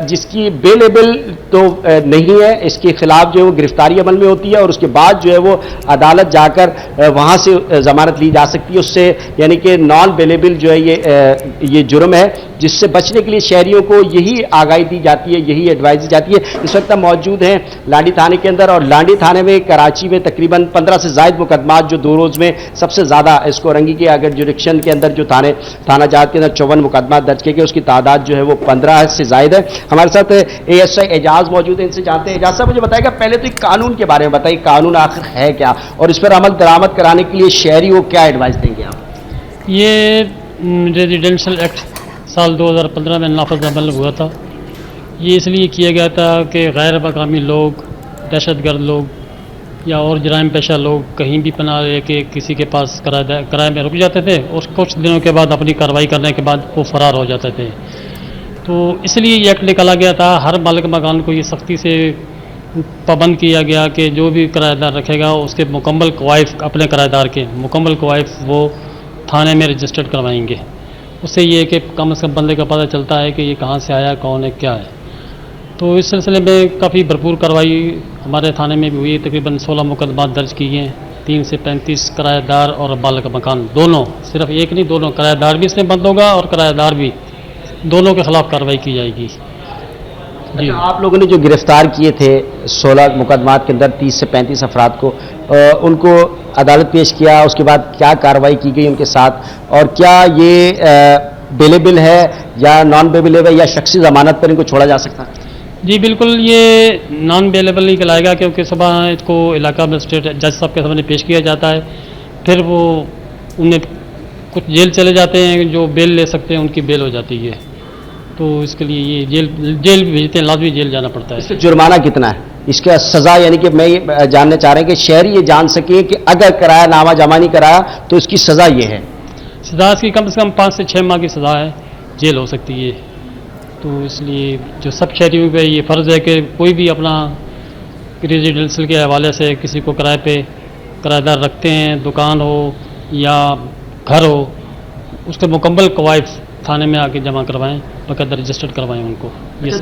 جس کی بیلیبل تو نہیں ہے, اس کے خلاف جو ہے وہ گرفتاری عمل میں ہوتی ہے اور اس کے بعد جو ہے وہ عدالت جا کر وہاں سے ضمانت لی جا سکتی ہے اس سے, یعنی کہ نان بیلیبل جو ہے یہ جرم ہے, جس سے بچنے کے لیے شہریوں کو یہی آگاہی دی جاتی ہے, یہی ایڈوائز دی جاتی ہے. اس وقت ہم موجود ہیں لانڈی تھانے کے اندر اور لانڈی تھانے میں کراچی میں تقریباً 15 سے زائد مقدمات جو 2 روز میں سب سے زیادہ اس کورنگی کے اگر جوریکشن کے اندر جو تھانہ جات کے اندر 54 مقدمات درج کیے گئے, اس کی تعداد جو ہے وہ 15 سے زائد ہے. ہمارے ساتھ ASI اعجاز موجود ہیں, ان سے جانتے ہیں. اعجاز صاحب مجھے بتائے گا پہلے تو قانون کے بارے میں بتائیے, قانون آخر ہے کیا اور اس پر عمل درآمد کرانے کے لیے شہری کو کیا ایڈوائز دیں گے آپ؟ یہ ریزیڈینشل ایکٹ سال 2015 میں نافذ عمل ہوا تھا. یہ اس لیے کیا گیا تھا کہ غیر مقامی لوگ, دہشت گرد لوگ یا اور جرائم پیشہ لوگ کہیں بھی پناہ لے کے کسی کے پاس کرائے میں رک جاتے تھے اور کچھ دنوں کے بعد اپنی کارروائی کرنے کے بعد وہ فرار ہو جاتے تھے. تو اس لیے یہ ایکٹ نکالا گیا تھا. ہر مالک مکان کو یہ سختی سے پابند کیا گیا کہ جو بھی کرایہ دار رکھے گا اس کے مکمل کوائف, اپنے کرایہ دار کے مکمل کوائف وہ تھانے میں رجسٹرڈ کروائیں گے. اس سے یہ کہ کم از کم بندے کا پتہ چلتا ہے کہ یہ کہاں سے آیا, کون ہے, کیا ہے. تو اس سلسلے میں کافی بھرپور کارروائی ہمارے تھانے میں بھی ہوئی. تقریباً 16 مقدمات درج کیے ہیں. 3 سے 35 کرایہ دار اور مالک مکان دونوں, صرف ایک نہیں, دونوں کرایہ دار بھی اس میں بند ہوگا اور کرایہ دار بھی, دونوں کے خلاف کارروائی کی جائے گی. جی, آپ لوگوں نے جو گرفتار کیے تھے 16 مقدمات کے اندر 30 سے 35 افراد کو, ان کو عدالت پیش کیا, اس کے بعد کیا کارروائی کی گئی ان کے ساتھ, اور کیا یہ بیلیبل ہے یا نان بیلیبل ہے یا شخصی ضمانت پر ان کو چھوڑا جا سکتا ہے؟ جی بالکل, یہ نان بیلیبل ہی کہلائے گا کیونکہ صبح اس کو علاقہ مجسٹریٹ جج صاحب کے سامنے پیش کیا جاتا ہے. پھر وہ انہیں کچھ جیل چلے جاتے ہیں, جو بیل لے سکتے ہیں ان کی بیل ہو جاتی ہے. تو اس کے لیے یہ جیل بھیجتے ہیں, لازمی جیل جانا پڑتا ہے. اس سے جرمانہ کتنا ہے, اس کا سزا, یعنی کہ میں یہ جاننا چاہ رہے ہیں کہ شہری یہ جان سکیں کہ اگر کرایہ نامہ جمع نہیں کرایا تو اس کی سزا یہ ہے؟ سزا اس کی کم سے کم 5 سے 6 ماہ کی سزا ہے, جیل ہو سکتی ہے. تو اس لیے جو سب شہریوں پہ یہ فرض ہے کہ کوئی بھی اپنا ریزیڈینشل کے حوالے سے کسی کو کرائے پہ کرایہ دار رکھتے ہیں, دکان ہو یا گھر ہو, اس کے مکمل کوائف تھانے میں آ کے جمع کروائیں, باقاعدہ رجسٹرڈ کروائیں ان کو.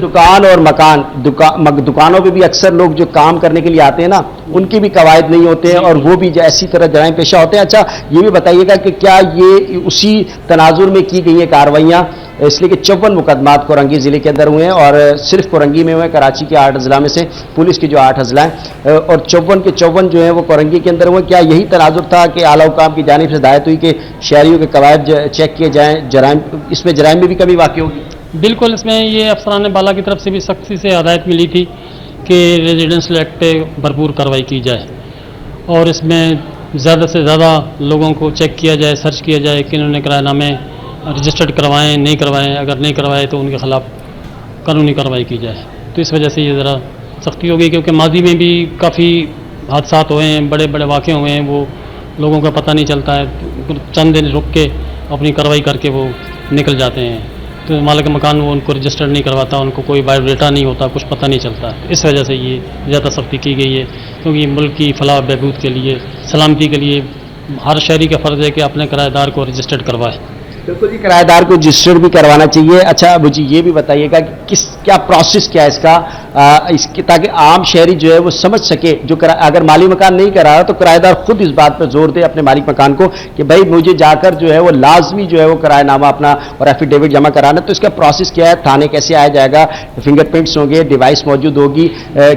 دکان اور مکان, دکانوں پہ بھی اکثر لوگ جو کام کرنے کے لیے آتے ہیں نا, ان کی بھی قواعد نہیں ہوتے ہیں اور وہ بھی ایسی طرح جرائم پیشہ ہوتے ہیں. اچھا یہ بھی بتائیے گا کہ کیا یہ اسی تناظر میں کی گئی ہیں کارروائیاں, اس لیے کہ 54 مقدمات کورنگی ضلع کے اندر ہوئے ہیں اور صرف کورنگی میں ہوئے, کراچی کے 8 اضلاع میں سے پولیس کے جو 8 اضلاع ہیں اور 54 کے 54 جو ہیں وہ کورنگی کے اندر ہوئے. کیا یہی تناظر تھا کہ اعلیٰ حکام کی جانب سے ہدایت ہوئی کہ شہریوں کے قواعد چیک کیے جائیں, جرائم, اس میں جرائم میں بھی کمی واقع ہوگی؟ بالکل, اس میں یہ افسران بالا کی طرف سے بھی سختی سے ہدایت ملی تھی کہ ریزیڈینشل ایکٹ پہ بھرپور کارروائی کی جائے اور اس میں زیادہ سے زیادہ لوگوں کو چیک کیا جائے, سرچ کیا جائے کہ انہوں نے کرایہ نامے رجسٹرڈ کروائیں, نہیں کروائیں, اگر نہیں کروائے تو ان کے خلاف قانونی کارروائی کی جائے. تو اس وجہ سے یہ ذرا سختی ہو گئی کیونکہ ماضی میں بھی کافی حادثات ہوئے ہیں, بڑے بڑے واقعے ہوئے ہیں, وہ لوگوں کا پتہ نہیں چلتا ہے, چند دن رک کے اپنی کارروائی کر کے وہ نکل جاتے ہیں. تو مالک مکان وہ ان کو رجسٹر نہیں کرواتا, ان کو کوئی بایو ڈیٹا نہیں ہوتا, کچھ پتہ نہیں چلتا. اس وجہ سے یہ زیادہ سختی کی گئی ہے کیونکہ یہ ملک کی فلاح بہبود کے لیے, سلامتی کے لیے ہر شہری کا فرض ہے کہ اپنے کرایہ دار کو رجسٹرڈ کروائے. بالکل جی, کرایہ دار کو رجسٹرڈ بھی کروانا چاہیے. اچھا مجھے یہ بھی بتائیے گا کہ کیا پروسیس کیا ہے اس کا, تاکہ عام شہری جو ہے وہ سمجھ سکے, جو اگر مالی مکان نہیں کرا رہا تو کرایہ دار خود اس بات پر زور دے اپنے مالک مکان کو کہ بھائی مجھے جا کر جو ہے وہ لازمی جو ہے وہ کرایہ نامہ اپنا اور ایفیڈیوٹ جمع کرانا. تو اس کا پروسیس کیا ہے, تھانے کیسے آیا جائے گا, فنگر پرنٹس ہوں گے, ڈیوائس موجود ہوگی,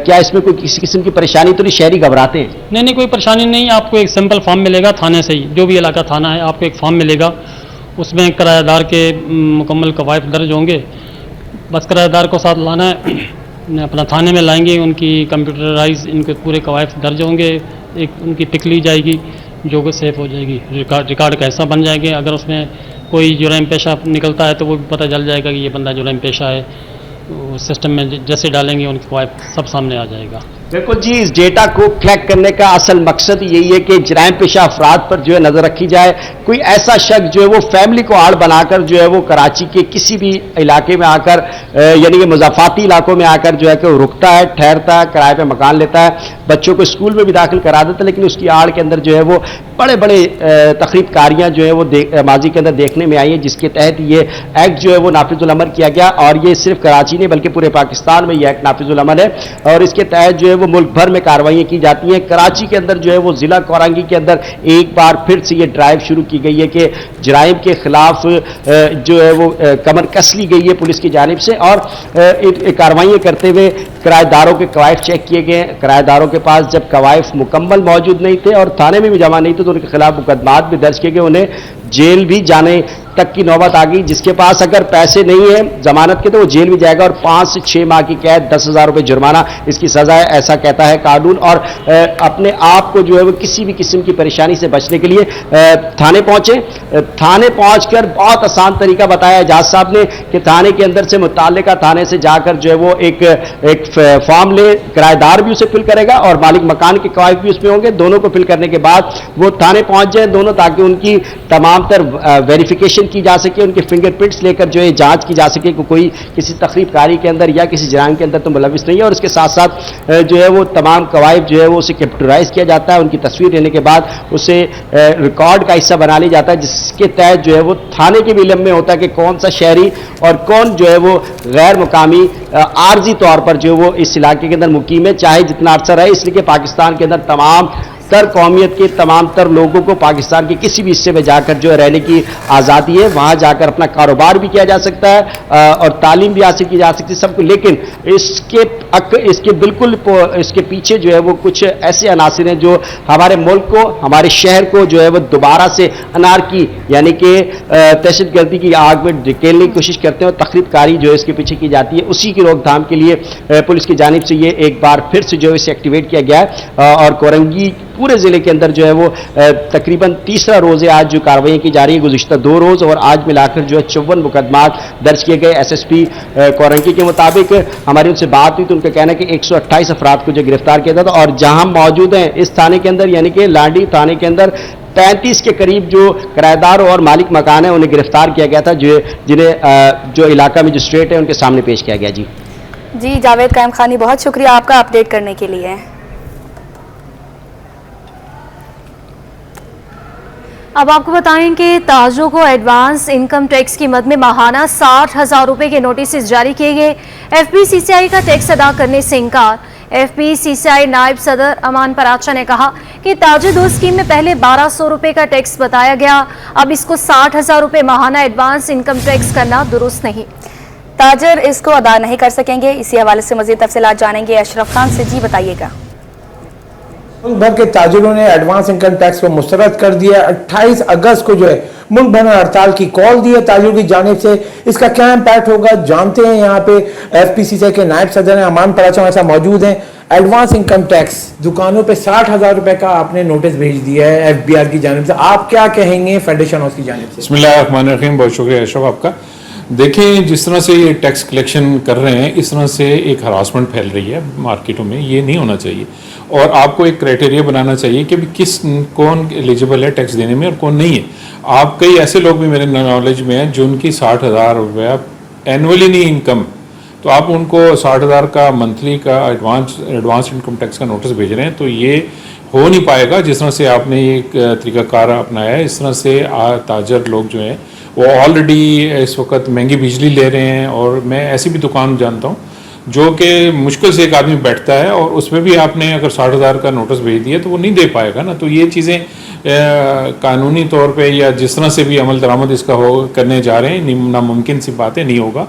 کیا اس میں کوئی کسی قسم کی پریشانی تو نہیں, شہری گھبراتے ہیں؟ نہیں, کوئی پریشانی نہیں. آپ کو ایک سمپل فارم ملے گا تھانے سے ہی, جو بھی علاقہ تھانہ ہے آپ کو ایک فارم ملے گا, اس میں کرایہ دار کے مکمل قواعد درج ہوں گے. بس کرایہ دار کو ساتھ لانا ہے, اپنا تھانے میں لائیں گے, ان کی کمپیوٹرائز ان کے پورے قواعد درج ہوں گے, ایک ان کی پک لی جائے گی جو کہ سیف ہو جائے گی, ریکارڈ کیسا بن جائے گا. اگر اس میں کوئی جرائم پیشہ نکلتا ہے تو وہ بھی پتہ چل جائے گا کہ یہ بندہ جرائم پیشہ ہے. سسٹم میں جیسے ڈالیں گے ان کے قواعد سب سامنے آ جائے گا. बिल्कुल जी, इस डेटा को कलेक्ट करने का असल मकसद यही है कि जराइम पेशा अफराद पर जो है नजर रखी जाए। कोई ऐसा शख्स जो है वो फैमिली को आड़ बनाकर जो है वो कराची के किसी भी इलाके में आकर यानी कि मुज़ाफ़ाती इलाकों में आकर जो है कि वो रुकता है, ठहरता है, किराए पे मकान लेता है, बच्चों को स्कूल में भी दाखिल करा देता है, लेकिन उसकी आड़ के अंदर जो है वो बड़े बड़े तखरीबकारियाँ जो है वो माजी के अंदर देखने में आई है, जिसके तहत ये एक्ट जो है वो नाफिजुल अमल किया गया। और ये सिर्फ कराची नहीं बल्कि पूरे पाकिस्तान में ये एक्ट नाफिजुल अमल है और इसके तहत जो है वो मुल्क भर में कार्रवाइयाँ की जाती हैं। कराची के अंदर जो है वो जिला कोरंगी के अंदर एक बार फिर से ये ड्राइव शुरू की गई है कि जराइम के खिलाफ जो है वो कमर कस ली गई है पुलिस की जानिब से और कार्रवाइयाँ करते हुए किराएदारों के कवायद चेक किए गए। किराएदारों के पास जब कवायद मुकम्मल मौजूद नहीं थे और थाने में भी जमा नहीं थे तो उनके खिलाफ मुकदमात भी दर्ज किए गए, उन्हें जेल भी जाने तक की नौबत आ गई। जिसके पास अगर पैसे नहीं है जमानत के तो वो जेल भी जाएगा और 5 से 6 माह की कैद, 10,000 रुपये जुर्माना इसकी सजा है, ऐसा कहता है कानून। और अपने आप को जो है वो किसी भी किस्म की परेशानी से बचने के लिए थाने पहुंचे। थाने पहुंचकर बहुत आसान तरीका बताया एजाज साहब ने कि थाने के अंदर से मुताल्लिका थाने से जाकर जो है वो एक फॉर्म ले, किराएदार भी उसे फिल करेगा और मालिक मकान के कवायद भी उसमें होंगे, दोनों को फिल करने के बाद वो थाने पहुंच जाए दोनों, ताकि उनकी तमाम तर वेरिफिकेशन की जा सके, उनके फिंगरप्रिंट्स लेकर जो है जांच की जा सके कि कोई किसी तखरीबकारी के अंदर या किसी जराइम के अंदर तो मुलविस नहीं है। और इसके साथ साथ जो है वो तमाम कवायद जो है वो उसे कैप्चराइज किया जाता है, उनकी तस्वीर लेने के बाद उसे रिकॉर्ड का हिस्सा बना लिया जाता है, जिसके तहत जो है वो थाने के भी इल्म में होता है कि कौन सा शहरी और कौन जो है वो गैर मुकामी आर्जी तौर पर जो वो इस इलाके के अंदर मुकीम है, चाहे जितना अरसा रहे। इसलिए कि पाकिस्तान के अंदर तमाम तर कौमियत के तमाम तर लोगों को पाकिस्तान के किसी भी हिस्से में जाकर जो है रहने की आज़ादी है, वहाँ जाकर अपना कारोबार भी किया जा सकता है और तालीम भी हासिल की जा सकती है सबको। लेकिन इसके बिल्कुल इसके पीछे जो है वो कुछ ऐसे अनासिर हैं जो हमारे मुल्क को, हमारे शहर को जो है वो दोबारा से अनारकी यानी कि दहशतगर्दी की आग में ढकेलने की कोशिश करते हैं और तखरीबकारी जो है इसके पीछे की जाती है। उसी की रोकथाम के लिए पुलिस की जानिब से ये एक बार फिर से जो है इसे एक्टिवेट किया गया है और कोरंगी पूरे जिले के अंदर जो है वो तकरीबन तीसरा रोज है आज जो कार्रवाई की जा रही है। गुज़िश्ता 2 रोज और आज मिलाकर जो है 54 मुकदमात दर्ज किए गए। SSP कोरंगी के मुताबिक हमारी उनसे बात हुई तो उनका कहना है कि 128 अफराद को जो गिरफ्तार किया था और जहां मौजूद हैं इस थाने के अंदर यानी कि लांडी थाने के अंदर 35 के करीब जो किराएदार और मालिक मकान है उन्हें गिरफ्तार किया गया था, जिन्हें जो इलाका मजिस्ट्रेट है उनके सामने पेश किया गया। जी जावेद कायम खानी, बहुत शुक्रिया आपका अपडेट करने के लिए। अब आपको बताएं कि ताजों को एडवांस इनकम टैक्स की मद में माहाना 60,000 रुपए के नोटिस जारी किए गए। FPCCI का टैक्स अदा करने से इनकार। FPCCI नायब सदर अमान पराचा ने कहा कि ताजे 2 स्कीम में पहले 1200 रुपए का टैक्स बताया गया, अब इसको 60,000 रुपए माहाना एडवांस इनकम टैक्स करना दुरुस्त नहीं। ताजर इसको अदा नहीं कर सकेंगे। इसी हवाले से मजीद तफसीलात जानेंगे अशरफ खान से। जी बताइएगा। मुल्क भर के ताजिरों ने एडवांस इनकम टैक्स को मुस्तरद कर दिया। 28 अगस्त को जो है मुल्क भर में हड़ताल की कॉल दी है ताजिरों की जानिब से। इसका क्या इम्पैक्ट होगा जानते हैं। यहाँ पे FPCCI के नायब सदर अमान पराचा ऐसा मौजूद हैं। एडवांस इनकम टैक्स दुकानों पे 60,000 रुपए का आपने नोटिस भेज दिया है FBR की जानिब से, आप क्या कहेंगे फेडरेशन हाउस की जानिब से? बिस्मिल्लाहिर्रहमानिर्रहीम, बहुत शुक्रिया अशरफ आपका। देखें, जिस तरह से ये टैक्स कलेक्शन कर रहे हैं इस तरह से एक हरासमेंट फैल रही है मार्केटों में, ये नहीं होना चाहिए और आपको एक क्राइटेरिया बनाना चाहिए कि कौन एलिजिबल है टैक्स देने में और कौन नहीं है। आप कई ऐसे लोग भी मेरे नॉलेज में हैं जो उनकी 60,000 रुपया एनुअली नहीं इनकम, तो आप उनको 60,000 का मंथली का एडवांस इनकम टैक्स का नोटिस भेज रहे हैं, तो ये हो नहीं पाएगा। जिस तरह से आपने एक तरीक़ाकार अपनाया है इस तरह से ताजर लोग जो हैं वो ऑलरेडी इस वक्त महंगी बिजली ले रहे हैं और मैं ऐसी भी दुकान जानता हूँ जो कि मुश्किल से एक आदमी बैठता है और उसमें भी आपने अगर 60,000 का नोटिस भेज दिया तो वो नहीं दे पाएगा ना। तो ये चीज़ें कानूनी तौर पे या जिस तरह से भी अमल दरामद इसका करने जा रहे हैं नामुमकिन सी बातें नहीं होगा।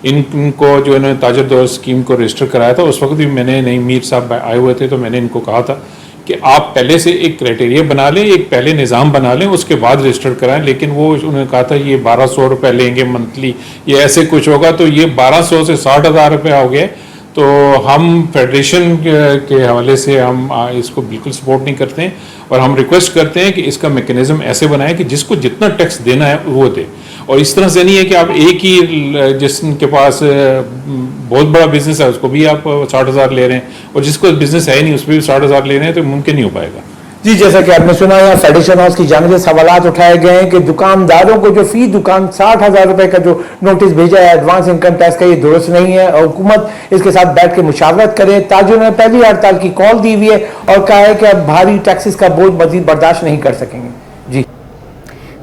इनको जो इन्होंने ताजर 2 स्कीम को रजिस्टर कराया था उस वक्त भी मैंने नहीं मीर साहब आए हुए थे तो मैंने इनको कहा था कि आप पहले से एक क्राइटेरिया बना लें, एक पहले निज़ाम बना लें, उसके बाद रजिस्टर कराएं। लेकिन वो उन्होंने कहा था ये 1200 रुपये लेंगे मंथली, ये ऐसे कुछ होगा, तो ये 1200 से 60,000 रुपये हो गए। तो हम फेडरेशन के हवाले से हम इसको बिल्कुल सपोर्ट नहीं करते हैं और हम रिक्वेस्ट करते हैं कि इसका मैकेनिज्म ऐसे बनाएं कि जिसको जितना टैक्स देना है वो दे, और इस तरह से नहीं है कि आप एक ही जिसके पास बहुत बड़ा बिजनेस है उसको भी आप 60,000 ले रहे हैं और जिसको बिजनेस है ही नहीं उस पर भी 60,000 ले रहे हैं, तो मुमकिन नहीं हो पाएगा। जी, जैसा कि आपने सुना, यहाँ फेडरेशन हाउस की जानिब से सवालात उठाए गए हैं कि दुकानदारों को जो फी दुकान 60,000 रुपए का जो नोटिस भेजा है एडवांस इनकम टैक्स का, ये दुरुस्त नहीं है और हुकूमत इसके साथ बैठ के मुशावरत करे। ताजिरों ने पहली हड़ताल की कॉल दी हुई है और कहा है कि अब भारी टैक्सेस का बोझ मजीद बर्दाश्त नहीं कर सकेंगे। जी,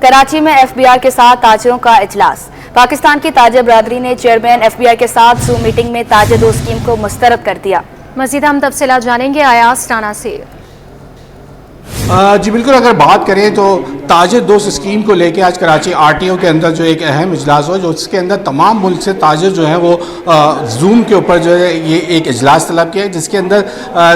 कराची में एफबीआर के साथ ताजिरों का इजलास। पाकिस्तान की ताजिर बरादरी ने चेयरमैन एफबीआर के साथ जूम मीटिंग में ताजिर दो स्कीम को मुस्तरद कर दिया। मजीद हम तफसीलात जानेंगे आयास राना से। जी बिल्कुल, अगर बात करें तो ताजिर दोस्त स्कीम को लेके आज कराची आरटीओ के अंदर जो एक अहम इजलास हुआ, जो इसके अंदर तमाम मुल्क से ताजिर जो है वो जूम के ऊपर जो है ये एक इजलास तलब किया है, जिसके अंदर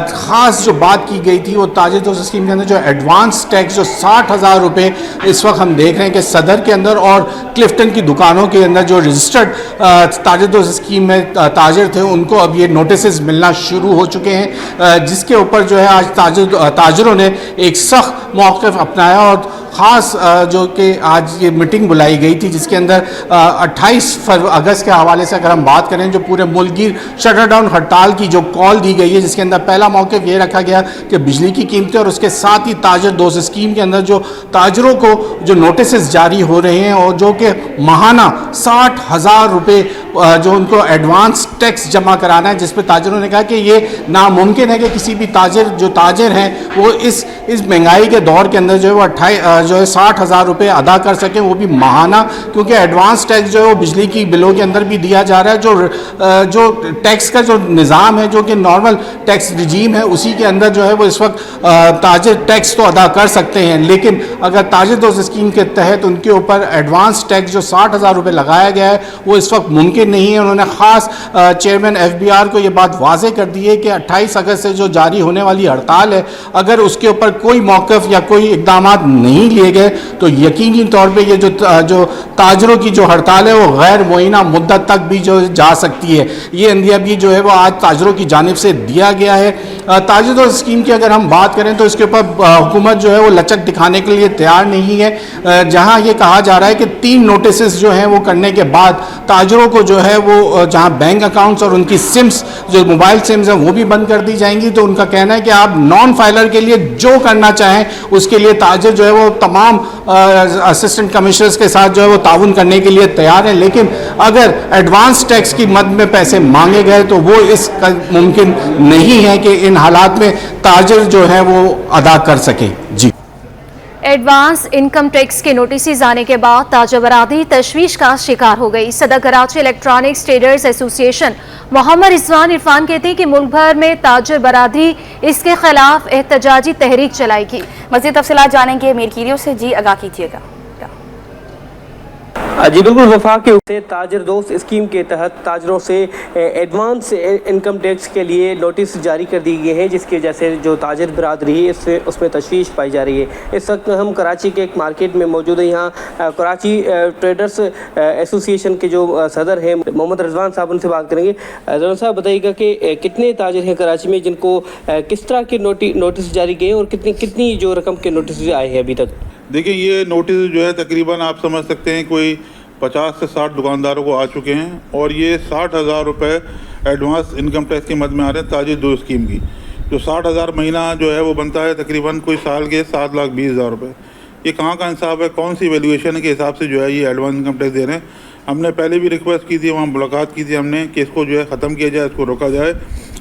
ख़ास जो बात की गई थी वो ताजिर दोस्त स्कीम के अंदर जो एडवांस टैक्स जो 60,000 रुपये इस वक्त हम देख रहे हैं कि सदर के अंदर और क्लिफ्टन की दुकानों के अंदर जो रजिस्टर्ड ताजिर दोस्त स्कीम में ताजिर थे उनको अब ये नोटिस मिलना शुरू हो चुके हैं, जिसके ऊपर जो है आज ताजिरों ने एक सख्त मौक़िफ़ अपनाया और ख़ास जो कि आज ये मीटिंग बुलाई गई थी, जिसके अंदर 28 अगस्त के हवाले से अगर हम बात करें जो पूरे मुल्की शटर डाउन हड़ताल की जो कॉल दी गई है, जिसके अंदर पहला मौक़िफ़ ये रखा गया कि बिजली की कीमतें और उसके साथ ही ताजिर दोस्त स्कीम के अंदर जो ताजिरों को जो नोटिस जारी हो रहे हैं और जो कि माहाना 60,000 रुपये जो उनको एडवांस टैक्स जमा कराना है, जिस पर ताजिरों ने कहा कि ये नामुमकिन है कि किसी भी ताजिर जो ताजिर हैं वो इस महंगाई के दौर के अंदर जो है वो 60,000 रुपये अदा कर सकें, वो भी माहाना, क्योंकि एडवांस टैक्स जो है वो बिजली की बिलों के अंदर भी दिया जा रहा है। जो टैक्स का जो निज़ाम है जो कि नॉर्मल टैक्स रिजीम है उसी के अंदर जो है वो इस वक्त ताजिर टैक्स तो अदा कर सकते हैं, लेकिन अगर ताजिर दोस्त स्कीम के तहत उनके ऊपर एडवांस टैक्स जो 60,000 रुपये लगाया गया है वो इस वक्त मुमकिन नहीं है। उन्होंने ख़ास चेयरमैन एफबीआर को ये बात वाज़ेह कर दी है कि 28 अगस्त से जो जारी होने वाली हड़ताल है, अगर उसके ऊपर कोई मौक़िफ़ या कोई इक़दाम नहीं लिए गए तो यकीनी तौर पे ये जो ताजिरों की जो हड़ताल है वो गैर मुअय्यना मुद्दत तक भी जो जा सकती है। ये इंदिया भी जो है वो आज ताजिरों की जानिब से दिया गया है। ताजिर दोस्त स्कीम की अगर हम बात करें तो इसके ऊपर हुकूमत जो है वो लचक दिखाने के लिए तैयार नहीं है। जहाँ ये कहा जा रहा है कि 3 नोटिस जो हैं वो करने के बाद ताजिरों को जो है वो जहाँ बैंक अकाउंट्स और उनकी सिम्स जो मोबाइल सिम्स हैं वो भी बंद कर दी जाएंगी, तो उनका कहना है कि आप नॉन फाइलर के लिए जो करना चाहें उसके लिए ताजिर जो है वो तमाम असिस्टेंट कमिश्नर्स के साथ जो है वो ताउन करने के लिए तैयार है, लेकिन अगर एडवांस टैक्स की मद में पैसे मांगे गए तो वो इसका मुमकिन नहीं है कि इन हालात में ताजिर जो है वो अदा कर सके। जी, एडवांस इनकम टैक्स के नोटिस आने के बाद ताजिर बरादरी तशवीश का शिकार हो गई। सदर Karachi electronics traders association Mohammad Rizwan Irfan कहते हैं कि मुल्क भर में ताजिर बरादरी इसके खिलाफ एहतजाजी तहरीक चलाएगी। मज़ीद तफसीलात जानेंगे मीर कीरियो से। जी, आगाह कीजिएगा। जी बिल्कुल, वफाक के ताजिर दोस्त स्कीम के तहत ताजिरों से एडवांस इनकम टैक्स के लिए नोटिस जारी कर दी गई है, जिसकी वजह से जो ताजिर बरादरी है उसमें तशवीश पाई जा रही है। इस वक्त हम कराची के एक मार्केट में मौजूद है। यहाँ कराची ट्रेडर्स एसोसिएशन के जो सदर हैं मोहम्मद रिजवान साहब, उनसे बात करेंगे। रिजवान साहब, बताइएगा कि कितने ताजिर हैं कराची में जिनको किस तरह के नोटिस जारी किए और कितनी जो रकम के नोटिस आए हैं अभी तक? देखिए, ये नोटिस जो है तकरीबन आप समझ सकते हैं कोई 50 से 60 दुकानदारों को आ चुके हैं और ये 60,000 रुपये एडवांस इनकम टैक्स की मद में आ रहे हैं ताजिर दो स्कीम की। जो 60,000 महीना जो है वो बनता है तकरीबन कोई साल के 7,20,000 रुपये। ये कहाँ का इंसाफ है, कौन सी वैल्यूएशन के हिसाब से जो है ये एडवांस इनकम टैक्स दे रहे हैं। हमने पहले भी रिक्वेस्ट की थी, वहाँ मुलाकात की थी हमने कि इसको जो है ख़त्म किया जाए, इसको रोका जाए,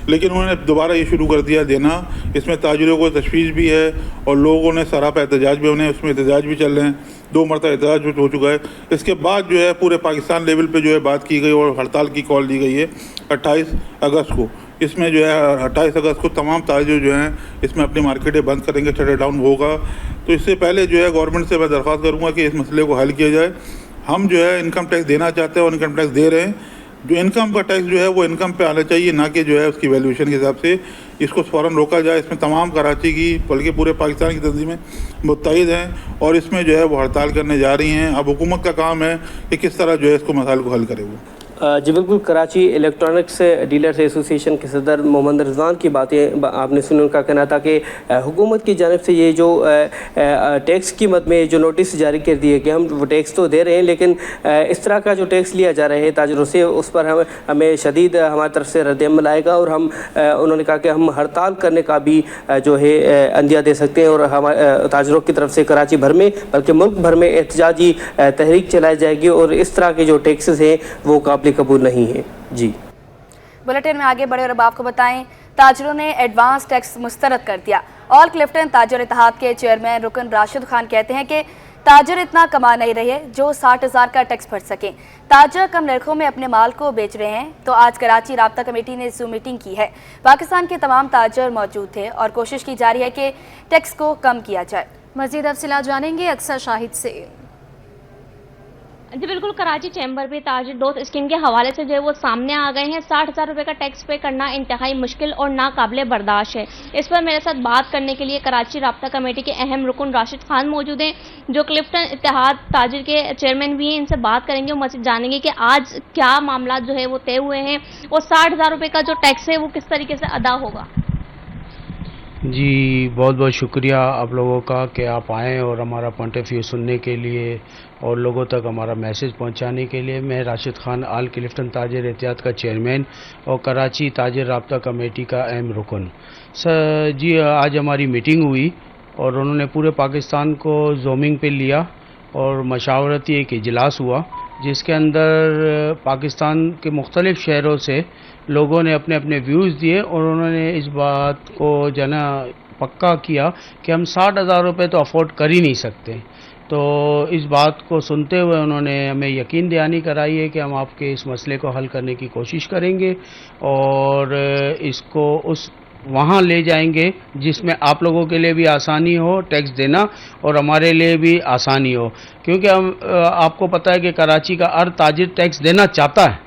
लेकिन उन्होंने दोबारा ये शुरू कर दिया देना। इसमें ताजिरों को तशवीश भी है और लोगों ने सरापा एहतजाज भी, उन्हें उसमें एहतजाज भी चल रहे हैं, 2 मरतबा एहतजाज हो चुका है। इसके बाद जो है पूरे पाकिस्तान लेवल पे जो है बात की गई और हड़ताल की कॉल दी गई है 28 अगस्त को। इसमें जो है 28 अगस्त को तमाम ताजिर जो हैं इसमें अपनी मार्केटें बंद करेंगे, शटर डाउन होगा। तो इससे पहले जो है गवर्नमेंट से मैं दरख्वास्त करूँगा कि इस मसले को हल किया जाए। हम जो है इनकम टैक्स देना चाहते हैं और इनकम टैक्स दे रहे हैं। जो इनकम का टैक्स जो है वो इनकम पे आना चाहिए, ना कि जो है उसकी वैल्यूएशन के हिसाब से। इसको फ़ौरन रोका जाए। इसमें तमाम कराची की बल्कि पूरे पाकिस्तान की तंजीमें मुत्तहिद हैं और इसमें जो है वो हड़ताल करने जा रही हैं। अब हुकूमत का काम है कि किस तरह जो है इसको मसाइल को हल करे वो। जी बिल्कुल, कराची इलेक्ट्रॉनिक्स डीलर्स एसोसिएशन के सदर मोहम्मद रिजवान की बातें आपने सुनी। उनका कहना था कि हुकूमत की जानिब से ये जो टैक्स की मद में जो नोटिस जारी कर दिए कि हम वो टैक्स तो दे रहे हैं, लेकिन इस तरह का जो टैक्स लिया जा रहा है ताजरों से, उस पर हमें शदीद हमारी तरफ से रद्द-ए-अमल आएगा और उन्होंने कहा कि हम हड़ताल करने का भी जो है अंदिया दे सकते हैं और हमारे ताजरों की तरफ से कराची भर में बल्कि मुल्क भर में एहतजाजी तहरीक चलाई जाएगी और इस तरह के जो टैक्सेस हैं वो काबिल कबूल नहीं है। जी बुलेटिन में आगे बढ़े और अब आपको बताएं, ताजरों ने एडवांस टैक्स मुस्तरद कर दिया। ऑल क्लिफ्टन ताजर इत्तेहाद के चेयरमैन रुकन राशिद खान कहते हैं कि ताजर इतना कमा नहीं रहे जो 60,000 का टैक्स भर सकें। ताजर कम नरखों में अपने माल को बेच रहे हैं। तो आज कराची राब्ता कमेटी ने जूम मीटिंग की है। पाकिस्तान के तमाम ताजर मौजूद थे और कोशिश की जा रही है कि टैक्स को कम किया जाए। मजीद तफसीलात जानेंगे अक्सर शाहिद से। जी बिल्कुल, कराची चैम्बर भी ताजर दोस्त स्कीम के हवाले से जो है वो सामने आ गए हैं। 60,000 रुपये का टैक्स पे करना इंतहाई मुश्किल और नाकाबिले बर्दाश्त है। इस पर मेरे साथ बात करने के लिए कराची राब्ता कमेटी के अहम रुकन राशिद खान मौजूद हैं, जो क्लिफ्टन इत्तेहाद ताजर के चेयरमैन भी हैं। इनसे बात करेंगे और मज़ीद जानेंगे कि आज क्या मामला जो है वो तय हुए हैं और 60,000 रुपये का जो टैक्स है वो किस तरीके से अदा होगा। जी बहुत बहुत शुक्रिया आप लोगों का कि आप आएँ और हमारा पॉइंट ऑफ व्यू सुनने के लिए और लोगों तक हमारा मैसेज पहुंचाने के लिए। मैं राशिद खान आल क्लिफ्टन ताजर एहतियात का चेयरमैन और कराची ताजर राब्ता कमेटी का अहम रुकन। सर जी आज हमारी मीटिंग हुई और उन्होंने पूरे पाकिस्तान को ज़ूमिंग पे लिया और मशावरती एक इजलास हुआ जिसके अंदर पाकिस्तान के मुख्तलिफ़ शहरों से लोगों ने अपने अपने व्यूज़ दिए और उन्होंने इस बात को जना पक्का किया कि हम 60,000 रुपये तो अफोर्ड कर ही नहीं सकते। तो इस बात को सुनते हुए उन्होंने हमें यकीन दहानी कराई है कि हम आपके इस मसले को हल करने की कोशिश करेंगे और इसको उस वहाँ ले जाएंगे जिसमें आप लोगों के लिए भी आसानी हो टैक्स देना और हमारे लिए भी आसानी हो, क्योंकि हम आपको पता है कि कराची का हर ताजिर टैक्स देना चाहता है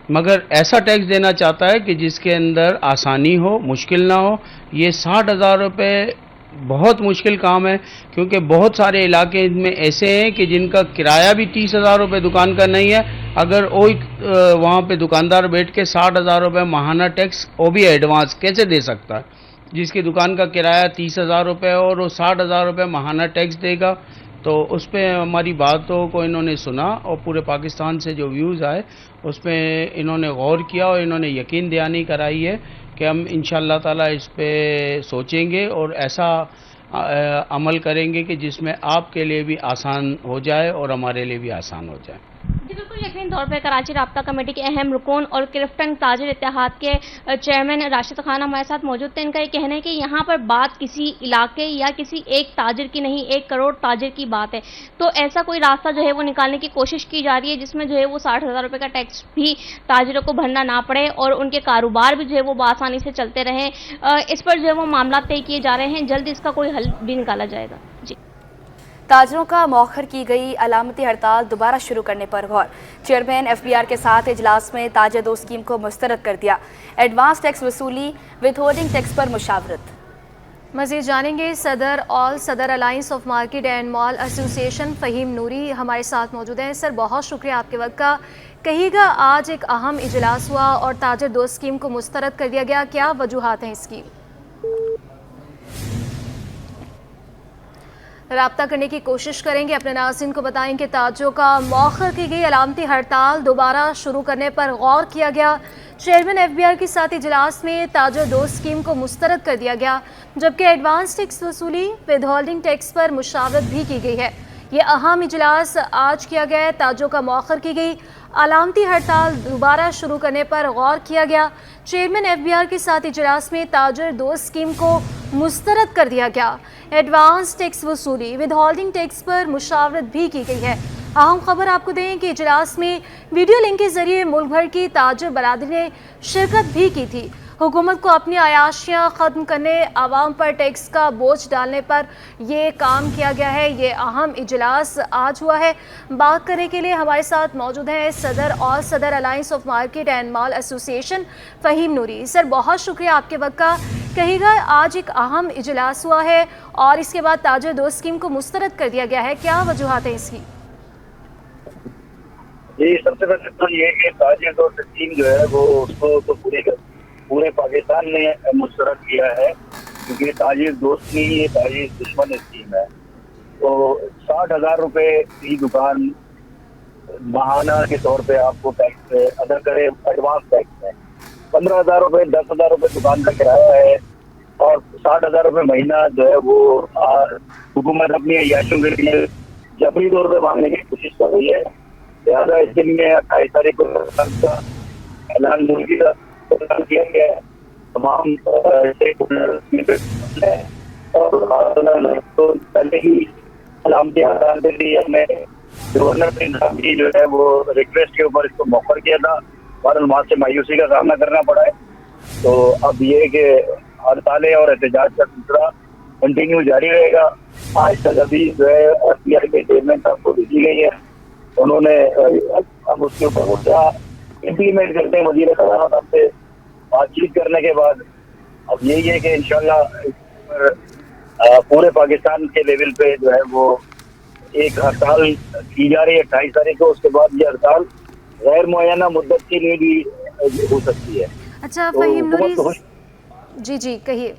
मगर ऐसा टैक्स देना चाहता है कि जिसके अंदर आसानी हो, मुश्किल ना हो। ये 60,000 रुपये बहुत मुश्किल काम है क्योंकि बहुत सारे इलाके इनमें ऐसे हैं कि जिनका किराया भी 30,000 रुपये दुकान का नहीं है। अगर वही वहाँ पे दुकानदार बैठ के 60,000 रुपये माहाना टैक्स वो भी एडवांस कैसे दे सकता है, जिसकी दुकान का किराया 30,000 रुपये और वो 60,000 रुपये माहाना टैक्स देगा। तो उस पर हमारी बातों को इन्होंने सुना और पूरे पाकिस्तान से जो व्यूज़ आए उस पर इन्होंने गौर किया और इन्होंने यकीन दहानी कराई है कि हम इंशाअल्लाह ताला इस पे सोचेंगे और ऐसा अमल करेंगे कि जिसमें आपके लिए भी आसान हो जाए और हमारे लिए भी आसान हो जाए। जी बिल्कुल, यकीन तौर पर कराची राब्ता कमेटी के अहम रुकन और क्लिफ्टन ताजर इत्तेहाद के चेयरमैन राशिद खान हमारे साथ मौजूद थे। इनका ये कहना है कि यहाँ पर बात किसी इलाके या किसी एक ताजिर की नहीं, 1 करोड़ ताजिर की बात है। तो ऐसा कोई रास्ता जो है वो निकालने की कोशिश की जा रही है जिसमें जो है वो 60,000 रुपये का टैक्स भी ताजिरों को भरना ना पड़े और उनके कारोबार भी जो है वो बआसानी से चलते रहें। इस पर जो है वो मामला तय किए जा रहे हैं, जल्द इसका कोई हल भी निकाला जाएगा। जी ताजरों का मौखर की गई अलामती हड़ताल दोबारा शुरू करने पर गौर। चेयरमैन FBR के साथ इजलास में ताजर दो स्कीम को मुस्तरद कर दिया। एडवांस टैक्स वसूली विथहोल्डिंग टैक्स पर मुशावरत। मज़ीद जानेंगे सदर alliance of market and mall association Fahim Noori हमारे साथ मौजूद हैं। सर बहुत शुक्रिया आपके वक्त का। कहिएगा आज एक अहम इजलास हुआ और ताजर दो स्कीम को मुस्तरद कर दिया गया, क्या वजूहात हैं इसकी? राब्ता करने की कोशिश करेंगे, अपने नाज़रीन को बताएं कि ताजरों का मौखर की गई अलामती हड़ताल दोबारा शुरू करने पर गौर किया गया। चेयरमैन FBR के साथ इजलास में ताजर दो स्कीम को मुस्तरद कर दिया गया, जबकि एडवांस टैक्स वसूली विथहोल्डिंग टैक्स पर मुशावरत भी की गई है। ये अहम इजलास आज किया गया है। ताजरों का मौखर की गई अलामती हड़ताल दोबारा शुरू करने पर गौर किया गया। चेयरमैन FBR के साथ इजलास में ताजर दो स्कीम को मुस्तरद कर दिया गया। एडवांस टैक्स वसूली विथहोल्डिंग टैक्स पर मुशावरत भी की गई है। अहम खबर आपको दें कि इजलास में वीडियो लिंक के जरिए मुल्क भर की ताजर बरादरी ने शिरकत भी की थी। हुकूमत को अपनी अयाशियाँ ख़त्म करने, आवाम पर टैक्स का बोझ डालने पर ये काम किया गया है। ये अहम इजलास आज हुआ है। बात करने के लिए हमारे साथ मौजूद हैं सदर alliance of market and mall association Fahim Noori. Sir बहुत शुक्रिया आपके वक्त का। कहिएगा आज एक अहम इजलास हुआ है और इसके बाद ताजर दो स्कीम को मुस्तरद कर दिया गया है, क्या वजूहात हैं इसकी? जी, सबसे पहले तो ये कि ताजिर दोस्त स्कीम जो है वो उसको तो पूरे पाकिस्तान ने मुस्तरद किया है, क्योंकि ताजिर दोस्त नहीं, ये ताजिर दुश्मन स्कीम है। तो 60,000 रुपए की दुकान बहाना के तौर पे आपको टैक्स अदा करे, एडवांस टैक्स है। 15,000 रुपए, 10,000 रुपए दुकान का किराया है और 60,000 रुपए महीना जो है वो हुकूमत अपनी अय्याशों के लिए जबरी तौर पे मांगने की कोशिश कर रही है। लिहाजा इस दिन में 28 तारीख को ऐलान मुल्की का ऐलान किया गया है। तमाम और तो पहले ही सलामती आदान दे दी हमने। गवर्नर साहब की जो है वो रिक्वेस्ट के ऊपर इसको मौखर किया था, बहरहाल वहाँ से मायूसी का सामना करना पड़ा है। तो अब ये कि हड़तालें और एहतजाज का सिलसिला कंटिन्यू जारी रहेगा। आज तक अभी जो है RTI के चेयरमैन साहब को भेजी गई है, उन्होंने अब उसके ऊपर इम्प्लीमेंट करते हैं। वज़ीर ख़ज़ाना साहब से बातचीत करने के बाद अब यही है कि इंशाल्लाह इस पर पूरे पाकिस्तान के लेवल पे जो है वो एक हड़ताल की जा रही है 28 तारीख को। उसके बाद ये हड़ताल गैर मुअय्यना मुद्दत के लिए भी हो सकती है। अच्छा तो फ़हीम नूरी, हुकूमत जी कहिए।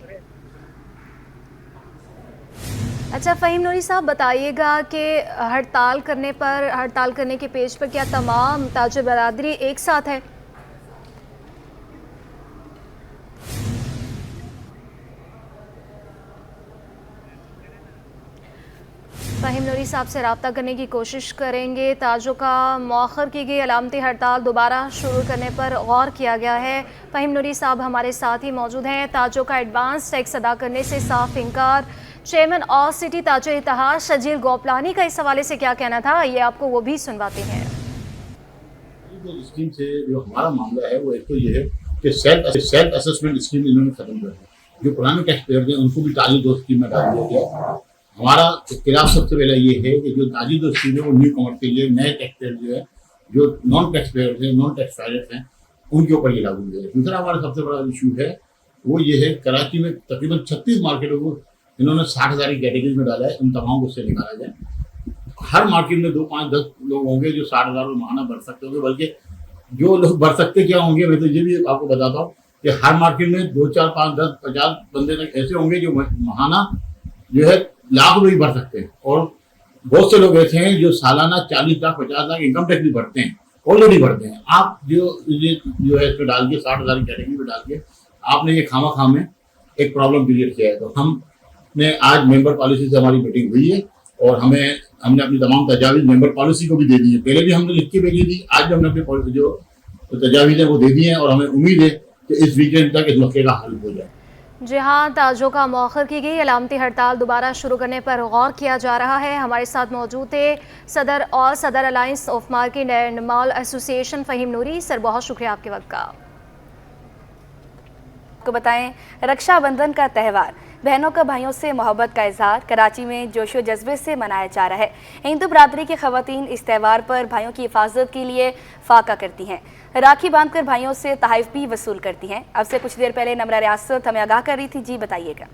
अच्छा फ़हीम नूरी साहब, बताइएगा कि हड़ताल करने के पेज पर क्या तमाम ताजिर बरादरी एक साथ है? फ़हीम नूरी साहब से रब्ता करने की कोशिश करेंगे। ताजों का मौखर की गई अलामती हड़ताल दोबारा शुरू करने पर गौर किया गया है। फ़हीम नूरी साहब हमारे साथ ही मौजूद हैं। ताजों का एडवांस टैक्स अदा करने से साफ इनकार। चेयरमैन ऑल सिटी ताजर इत्तेहाद शजील गोपलानी का इस हवाले से क्या कहना था, ये आपको वो भी सुनवाते हैं। स्कीम से जो हमारा मामला है वो एक तो ये है कि सेल्फ असेसमेंट स्कीम इन्होंने खत्म कर दी। जो पुराने टैक्स पेयर थे उनको भी ताजिर दोस्त स्कीम में डाल दिया गया। हमारा इख्तिलाफ सबसे पहले ये है कि जो ताजिर दोस्त स्कीम है वो न्यू कमर के लिए नए टैक्स पेयर जो है, जो नॉन टैक्स पेयर हैं, नॉन टैक्स फाइलर्स हैं, उनके ऊपर ये लागू किया है। दूसरा हमारा सबसे बड़ा इशू है वो ये है, कराची में तकरीबन 36 मार्केटों को इन्होंने 60,000 की कैटेगरी में डाला है। उन तमाम को उससे निकाला जाए। हर मार्केट में 2, 5, 10 लोग होंगे जो 60,000 महाना भर सकते होंगे, बल्कि जो लोग भर सकते क्या होंगे, मैं तो ये भी आपको बताता हूँ कि हर मार्केट में 2, 4, 5, 10, 50 बंदे तक ऐसे होंगे जो महाना जो है लाख रुपये भर सकते हैं। और बहुत से लोग ऐसे हैं जो सालाना 40 लाख 50 लाख इनकम टैक्स भी भरते हैं, ऑलरेडी भरते हैं। आप जो है इसमें डाल के 60,000 की कैटेगरी में डाल के आपने ये खामा में एक प्रॉब्लम क्रिएट किया है। तो हमने आज मेंबर पॉलिसी से हमारी मीटिंग हुई है और हमने अपनी तमाम तजावीज़ मेंबर पॉलिसी को भी दे दी है। पहले भी हमने लिख के भेजी थी, आज भी हमने अपनी जो तजावीज़ है वो दे दी हैं और हमें उम्मीद है कि इस वीकेंड तक इस मसले का हल हो जाए। जी हाँ, ताजों का मौखर की गई अलामती हड़ताल दोबारा शुरू करने पर गौर किया जा रहा है। हमारे साथ मौजूद थे सदर alliance of market and mall association Fahim Noori. Sir, बहुत शुक्रिया आपके वक्त का। आपको बताएं, रक्षाबंधन का त्यौहार बहनों का भाइयों से मोहब्बत का इजहार कराची में जोशो जज्बे से मनाया जा रहा है। हिंदू बरादरी की खवातीन इस त्यौहार पर भाइयों की हिफाजत के लिए फाका करती हैं, राखी बांधकर भाइयों से तहफ़ भी वसूल करती हैं। अब से कुछ देर पहले नमरा रियासत हमें आगाह कर रही थी। जी बताइएगा।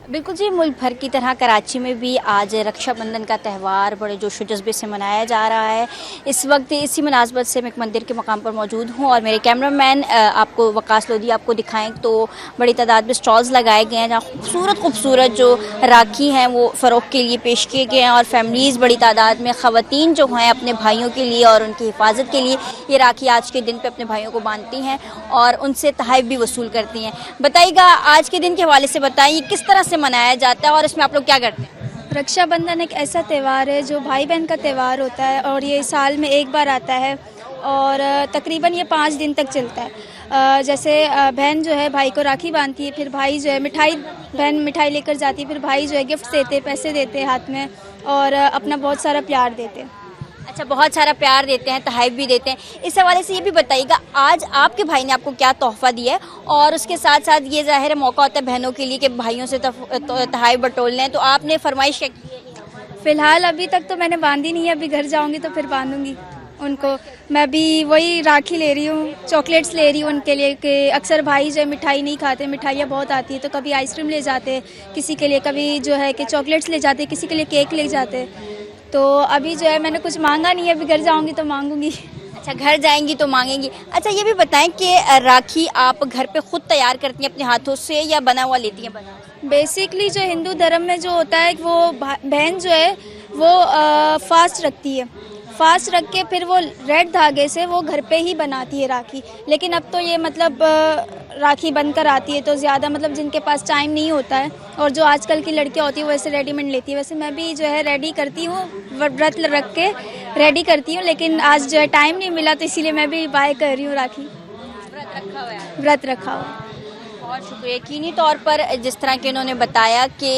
बिल्कुल जी, मुल्क भर की तरह कराची में भी आज रक्षाबंधन का त्यौहार बड़े जोशो जज्बे से मनाया जा रहा है। इस वक्त इसी मुनासबत से मैं एक मंदिर के मकाम पर मौजूद हूँ और मेरे कैमरामैन आपको वकास लोधी आपको दिखाएं तो बड़ी तादाद में स्टॉल्स लगाए गए हैं जहाँ खूबसूरत जो राखी हैं वो फ़रोख्त के लिए पेश किए गए हैं और फैमिलीज़ बड़ी तादाद में ख़वातीन जो हैं अपने भाइयों के लिए और उनकी हिफाजत के लिए ये राखी आज के दिन पर अपने भाइयों को बांधती हैं और उनसे तहफ़ भी वसूल करती हैं। बताइएगा, आज के दिन के हवाले से बताइए किस तरह से मनाया जाता है और इसमें आप लोग क्या करते हैं? रक्षाबंधन एक ऐसा त्यौहार है जो भाई बहन का त्यौहार होता है और ये साल में एक बार आता है और तकरीबन ये 5 दिन तक चलता है। जैसे बहन जो है भाई को राखी बांधती है, फिर भाई जो है बहन मिठाई लेकर जाती है, फिर भाई जो है गिफ्ट देते, पैसे देते हाथ में और अपना बहुत सारा प्यार देते हैं। अच्छा, बहुत सारा प्यार देते हैं, तहफ़ भी देते हैं। इस हवाले से ये भी बताइएगा, आज आपके भाई ने आपको क्या तोहफ़ा दिया है और उसके साथ साथ ये ज़ाहिर है मौका होता है बहनों के लिए कि भाइयों से तहफ़ बटोल लें, तो आपने फरमाइश क्या की है? फ़िलहाल अभी तक तो मैंने बांधी नहीं है, अभी घर जाऊंगी तो फिर बांधूंगी उनको। मैं भी वही राखी ले रही हूँ, चॉकलेट्स ले रही हूँ उनके लिए कि अक्सर भाई जो है मिठाई नहीं खाते, मिठाइयाँ बहुत आती है तो कभी आइसक्रीम ले जाते किसी के लिए, कभी जो है कि चॉकलेट्स ले जाते, किसी के लिए केक ले जाते। तो अभी जो है मैंने कुछ मांगा नहीं है, अभी घर जाऊंगी तो मांगूंगी। अच्छा, घर जाएंगी तो मांगेंगी। अच्छा, ये भी बताएं कि राखी आप घर पे खुद तैयार करती हैं अपने हाथों से या बना हुआ लेती हैं? बना। बेसिकली जो हिंदू धर्म में जो होता है वो बहन जो है वो फास्ट रखती है, फास्ट रख के फिर वो रेड धागे से वो घर पे ही बनाती है राखी। लेकिन अब तो ये मतलब राखी बनकर आती है, तो ज़्यादा मतलब जिनके पास टाइम नहीं होता है और जो आजकल की लड़कियां होती हैं वैसे रेडीमेड लेती है। वैसे मैं भी जो है रेडी करती हूँ, व्रत रख के रेडी करती हूँ, लेकिन आज जो है टाइम नहीं मिला तो इसीलिए मैं भी बाय कर रही हूँ राखी। व्रत रखा हुआ है? व्रत रखा हुआ। बहुत शुक्रिया। यकीनी तौर पर जिस तरह के उन्होंने बताया कि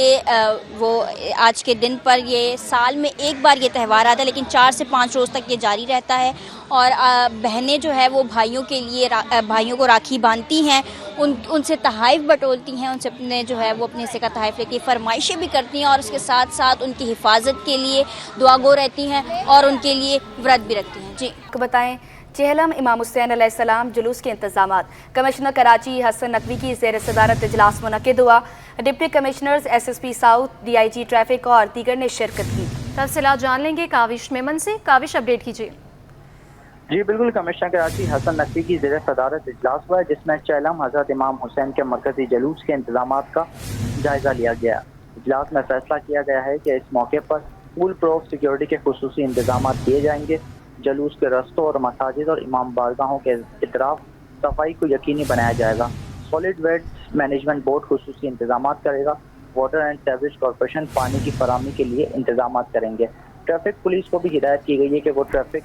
वो आज के दिन पर ये साल में एक बार ये त्यौहार आता है, लेकिन 4 से 5 रोज़ तक ये जारी रहता है और बहनें जो है वो भाइयों के लिए भाइयों को राखी बांधती हैं, उनसे तहाइफ बटोरती हैं, उनसे अपने जो है वो अपने हिस्से का तहाइफ लेती हैं, फरमाइशें भी करती हैं और उसके साथ साथ उनकी हिफाजत के लिए दुआ गो रहती हैं और उनके लिए व्रत भी रखती हैं। जी, आपको बताएं चेहलम इमाम हुसैन अलैहिस्सलाम जुलूस के इंतजामात। कमिश्नर कराची हसन नकवी की ज़ेर सदारत इजलास मुनक़िद हुआ। Deputy commissioners SSP south, DIG traffic और दीगर ने शिरकत की। तफसीलात जान लेंगे काविश मेमन से। काविश, अपडेट कीजिए। जी बिल्कुल, कमिश्नर कराची हसन नकवी की ज़ेर सदारत इजलास हुआ है, जिसमें चेहलम हज़रत इमाम हुसैन के मरकज़ी जुलूस के इंतजामात का जायज़ा लिया गया। इजलास में फैसला किया गया है कि इस मौके पर फुल प्रूफ सिक्योरिटी के खुसूसी इंतजाम किए जाएंगे। जलूस के रस्तों और मसाजिद और इमाम बारगाहों के इतराफ सफाई को यकीनी बनाया जाएगा। सॉलिड वेस्ट मैनेजमेंट बोर्ड खुसूसी इंतजाम करेगा। वाटर एंड सीवरेज कॉरपोरेशन पानी की फराहमी के लिए इंतजाम करेंगे। ट्रैफिक पुलिस को भी हिदायत की गई है कि वो ट्रैफिक।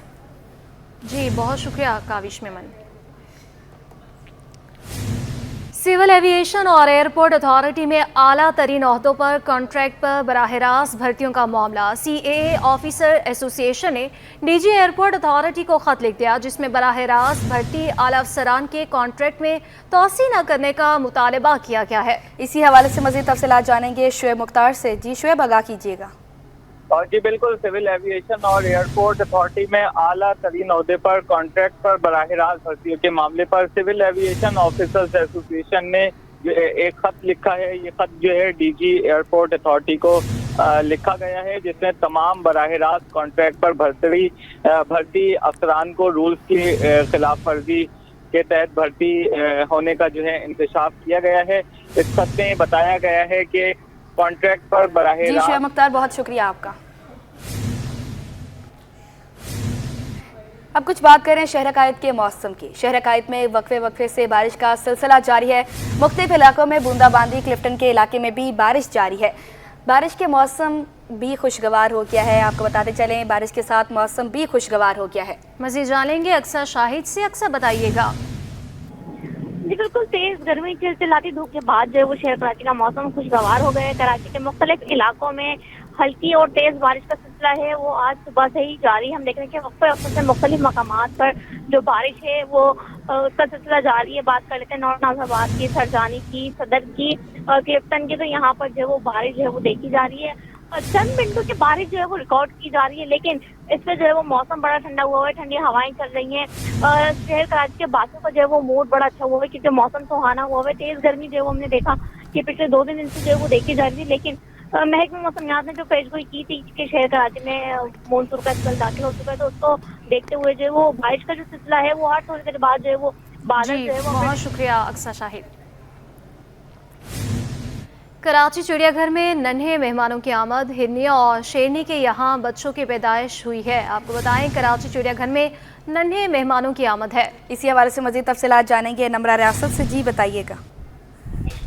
जी, बहुत शुक्रिया काविश मेमन। सिविल एविएशन और एयरपोर्ट अथॉरिटी में आला तरीन ओहदों पर कॉन्ट्रैक्ट पर बराह रास्त भर्तियों का मामला। CAA ऑफिसर एसोसिएशन ने DG एयरपोर्ट अथॉरिटी को खत लिख दिया, जिसमें बराह रास्त भर्ती आला अफसरान के कॉन्ट्रैक्ट में तोसी न करने का मुतालबा किया गया है। इसी हवाले से मज़ीद तफसीलात जानेंगे शुएब मुख्तार से। जी शुएब, आगाह कीजिएगा। और जी बिल्कुल, सिविल एविएशन और एयरपोर्ट अथॉरिटी में आला तरीन ओहदे पर कॉन्ट्रैक्ट पर बराह रास्त भर्तियों के मामले पर सिविल एविएशन ऑफिसर्स एसोसिएशन ने एक खत लिखा है। ये खत जो है DG एयरपोर्ट अथॉरिटी को लिखा गया है, जिसमें तमाम बराह रास्त कॉन्ट्रैक्ट पर भर्ती अफसरान को रूल्स की खिलाफ वर्जी के तहत भर्ती होने का जो है इंकशाफ किया गया है। इस खत में बताया गया है कि कॉन्ट्रैक्ट पर बराह रास्त। जी शुएब मुख्तार, बहुत शुक्रिया आपका। अब कुछ बात करें शहर अकायद के मौसम की। शहर अकायद में वक्फे से बारिश का सिलसिला जारी है। मुख्तलिफ इलाकों में बूंदाबांदी, क्लिफ्टन के इलाके में भी बारिश जारी है। बारिश के मौसम भी खुशगवार हो गया है। आपको बताते चलें, बारिश के साथ मौसम भी खुशगवार हो गया है। मज़ीद जानेंगे अक्सर शाहिद से। अक्सर बताइएगा। जी बिल्कुल, तेज गर्मी चिलचिलाती धूप के बाद जो है वो शहर कराची का मौसम खुशगवार हो गया है। कराची के मुख्तलिफ इलाकों में हल्की और तेज बारिश का सिलसिला है वो आज सुबह से ही जारी। हम देख रहे हैं कि वक्फे से मुख्तलिफ मकामात पर जो बारिश है वो उसका सिलसिला जारी है। बात कर लेते हैं नौर नाजाबाद की, सरजानी की, सदर की और क्लिफ्टन की, तो यहाँ पर जो है वो बारिश जो है वो देखी जा रही है। चंद मिनटों की बारिश जो है वो रिकॉर्ड की जा रही है, लेकिन इससे जो है वो मौसम बड़ा ठंडा हुआ है, ठंडी हवाएं चल रही हैं। शहर कराची के बासियों का जो है वो मूड बड़ा अच्छा हुआ है, क्योंकि मौसम सुहाना हुआ है। तेज गर्मी जो है वो हमने देखा कि पिछले 2 दिन से जो है वो देखी जा रही थी, लेकिन महकमा मौसमियात ने जो पेशगोई की थी कि शहर कराची में मानसून का स्पेल दाखिल हो चुका है, तो उसको देखते हुए जो है वो बारिश का जो सिलसिला है वो हर थोड़ी देर बाद जो है वो बादल जो है वो। बहुत शुक्रिया अक्सर शाहिद। कराची चिड़ियाघर में नन्हे मेहमानों की आमद। हिरनियों और शेरनी के यहाँ बच्चों की पैदाइश हुई है। आपको बताएं, कराची चिड़ियाघर में नन्हे मेहमानों की आमद है। इसी हवाले से मज़ीद तफसीलात जानेंगे नमरा रियासत से। जी बताइएगा।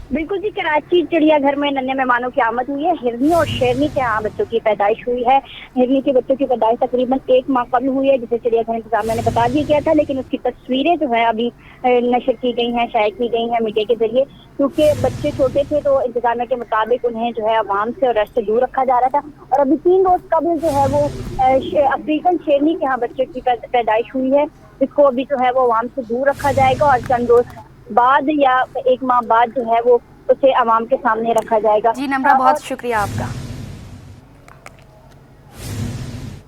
बिल्कुल जी, कराची चिड़ियाघर में नन्हे मेहमानों की आमद हुई है। हिरनी और शेरनी के यहाँ बच्चों की पैदाइश हुई है। हिरनी के बच्चों की पैदाइश तकरीबन 1 माह कबल हुई है, जिसे चिड़ियाघर इंतजामिया ने बता दिया गया था, लेकिन उसकी तस्वीरें जो है अभी नशर की गई हैं, शाये की गई हैं मीडिया के जरिए, क्योंकि बच्चे छोटे थे तो इंतजामिया के मुताबिक उन्हें जो है अवाम से और रश से दूर रखा जा रहा था। और अभी 3 रोज कबल जो है वो अफ्रीकन शेरनी के यहाँ बच्चे की पैदाइश हुई है, जिसको अभी जो है वो अवाम से दूर रखा जाएगा और चंद रोज बाद या 1 माह बाद जो है वो उसे अवाम के सामने रखा जाएगा। जी नम्रा, बहुत शुक्रिया आपका।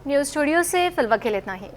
न्यूज़ स्टूडियो से फिलहाल इतना ही।